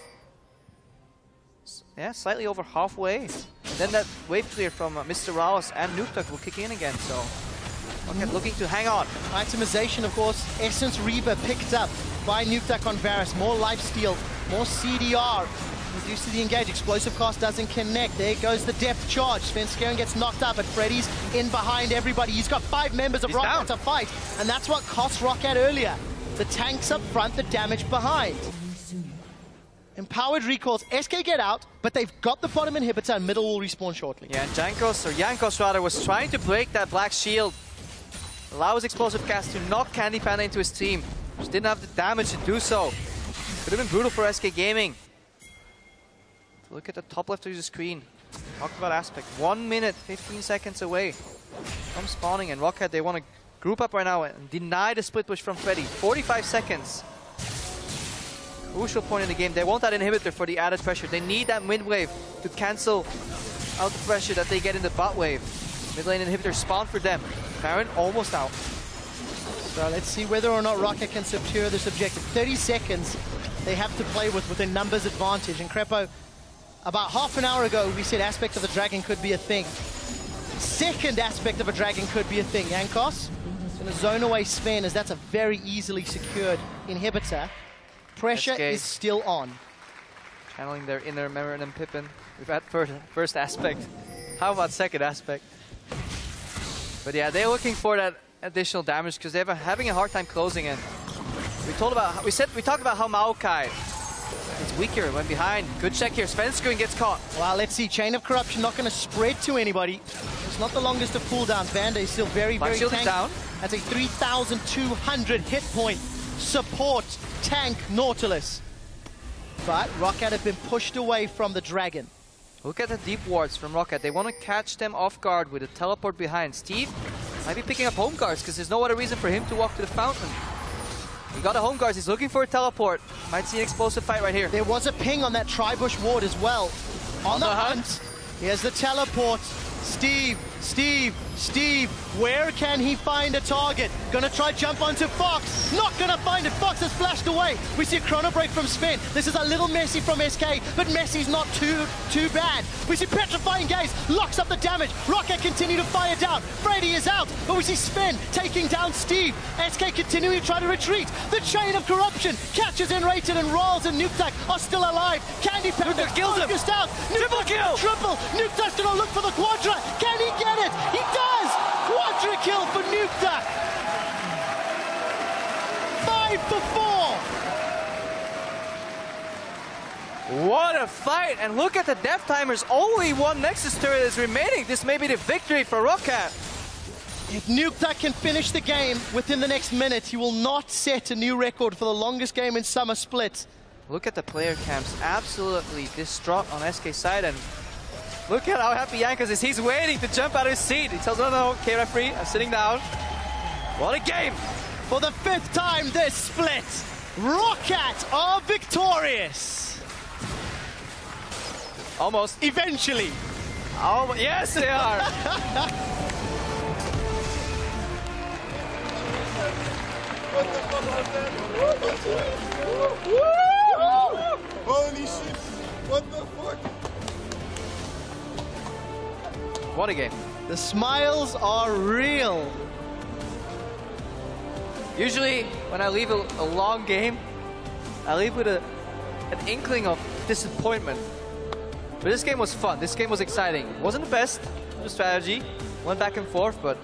Yeah, slightly over halfway. And then that wave clear from Mr. Raos and Nuktuk will kick in again, so Roccat looking to hang on. Itemization, of course. Essence Reaver picked up by Nuktak on Varus. More lifesteal, more CDR. Reduced to the engage. Explosive cost doesn't connect. There goes the depth charge. Sven Skiren gets knocked up, but Freddy's in behind everybody. He's got 5 members of Roccat to fight, and that's what cost Roccat earlier. The tanks up front, the damage behind. Empowered recalls. SK get out, but they've got the bottom inhibitor, and middle will respawn shortly. Yeah, and Jankos rather, was trying to break that black shield. Allows explosive cast to knock Candy Panda into his team. Just didn't have the damage to do so. Could have been brutal for SK Gaming. Look at the top left of your screen. Talk about Aspect. 1 minute, 15 seconds away from spawning, and Roccat, they want to group up right now and deny the split push from Freddy. 45 seconds. Crucial point in the game. They want that inhibitor for the added pressure. They need that mid wave to cancel out the pressure that they get in the bot wave. Mid lane inhibitor spawned for them. Baron almost out. So let's see whether or not Roccat can secure this objective. 30 seconds they have to play with a numbers advantage. And Crepo, about half an hour ago, we said aspect of the dragon could be a thing. Second aspect of a dragon could be a thing. Jankos is going to zone away Sven, as that's a very easily secured inhibitor. Pressure is still on. Channeling their inner Merrin and Pippin. We've had first aspect. How about second aspect? But yeah, they're looking for that additional damage because they're having a hard time closing in. We talked about how Maokai is weaker when behind. Good check here. Sven Skiren gets caught. Well, let's see. Chain of Corruption not going to spread to anybody. It's not the longest of cooldowns. Vanda is still very tanky. Down. That's a 3,200 hit point support tank Nautilus. But Roccat have been pushed away from the dragon. Look at the deep wards from Roccat. They want to catch them off guard with a teleport behind. Steve might be picking up home guards because there's no other reason for him to walk to the fountain. He got a home guards. He's looking for a teleport. Might see an explosive fight right here. There was a ping on that Tribush ward as well. On the hunt. Here's the teleport. Steve, where can he find a target? Gonna try jump onto Fox. Not gonna find it. Fox has flashed away. We see a chrono break from Sven. This is a little messy from SK, but messy's not too bad. We see Petrifying Gaze locks up the damage. Roccat continue to fire down. Freddy is out, but we see Sven taking down Steve. SK continuing to try to retreat. The Chain of Corruption catches Enrated, and Rawls and Nuktak are still alive. Candy Panda kills him. Out. Triple kill. Triple. Nuktak's gonna look for the Quadra. Can he get it? He does! Quadra kill for Nuktak! 5 for 4! What a fight! And look at the death timers. Only one Nexus turret is remaining. This may be the victory for Roccat. If Nuktak can finish the game within the next minute, he will not set a new record for the longest game in Summer Split. Look at the player camps. Absolutely distraught on SK side, and look at how happy Jankos is. He's waiting to jump out of his seat. He tells, no, okay, referee, I'm sitting down. What a game! For the 5th time this split, Roccat are victorious. Almost. Eventually. Oh, yes, they are. Holy shit! What the fuck? What a game. The smiles are real. Usually, when I leave a long game, I leave with an inkling of disappointment. But this game was fun. This game was exciting. It wasn't the best. The strategy went back and forth, but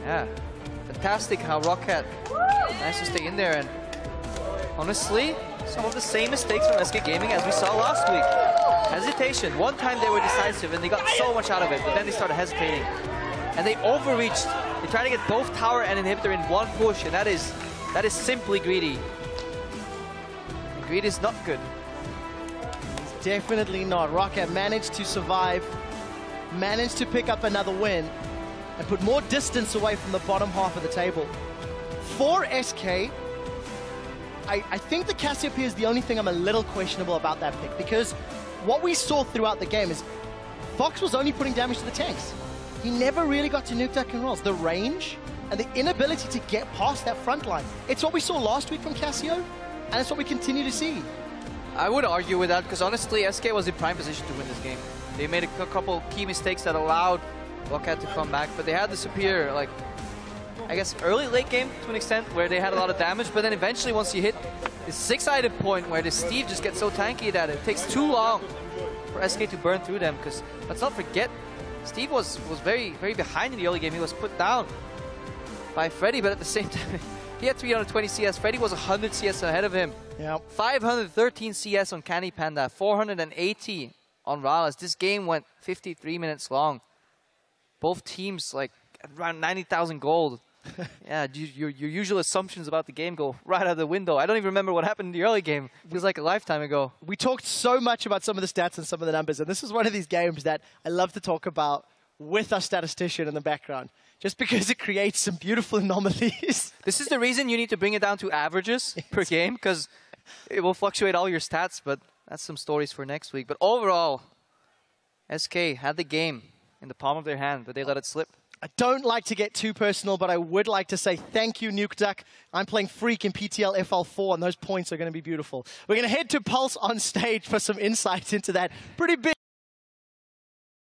Yeah, fantastic how Roccat managed to stay in there, and honestly, some of the same mistakes from SK Gaming as we saw last week. Hesitation. One time they were decisive and they got so much out of it, but then they started hesitating. And they overreached. They tried to get both tower and inhibitor in one push, and that is simply greedy. And greed is not good. Definitely not. Roccat managed to survive, managed to pick up another win, and put more distance away from the bottom half of the table. For SK, I think the Cassiopeia is the only thing I'm a little questionable about that pick, because what we saw throughout the game is Fox was only putting damage to the tanks. He never really got to nuke duck and rolls. The range and the inability to get past that front line. It's what we saw last week from Cassio, and it's what we continue to see. I would argue with that, because honestly, SK was in prime position to win this game. They made a couple key mistakes that allowed Roccat to come back, but they had the superior, like, I guess, late game to an extent, where they had a lot of damage, but then eventually once you hit the 6-sided point where the Steve just gets so tanky that it takes too long for SK to burn through them, because let's not forget, Steve was very behind in the early game. He was put down by Freddy, but at the same time, he had 320 CS. Freddy was 100 CS ahead of him. Yep. 513 CS on Candy Panda, 480 on Rallis. This game went 53 minutes long. Both teams, like, around 90,000 gold. Yeah, your usual assumptions about the game go right out the window. I don't even remember what happened in the early game. It feels like a lifetime ago. We talked so much about some of the stats and some of the numbers, and this is one of these games that I love to talk about with our statistician in the background, just because it creates some beautiful anomalies. This is the reason you need to bring it down to averages per game, because it will fluctuate all your stats, but that's some stories for next week. But overall, SK had the game in the palm of their hand, but they let it slip. I don't like to get too personal, but I would like to say thank you, Nuke Duck. I'm playing Freak in PTL FL4, and those points are going to be beautiful. We're going to head to Pulse on stage for some insights into that pretty big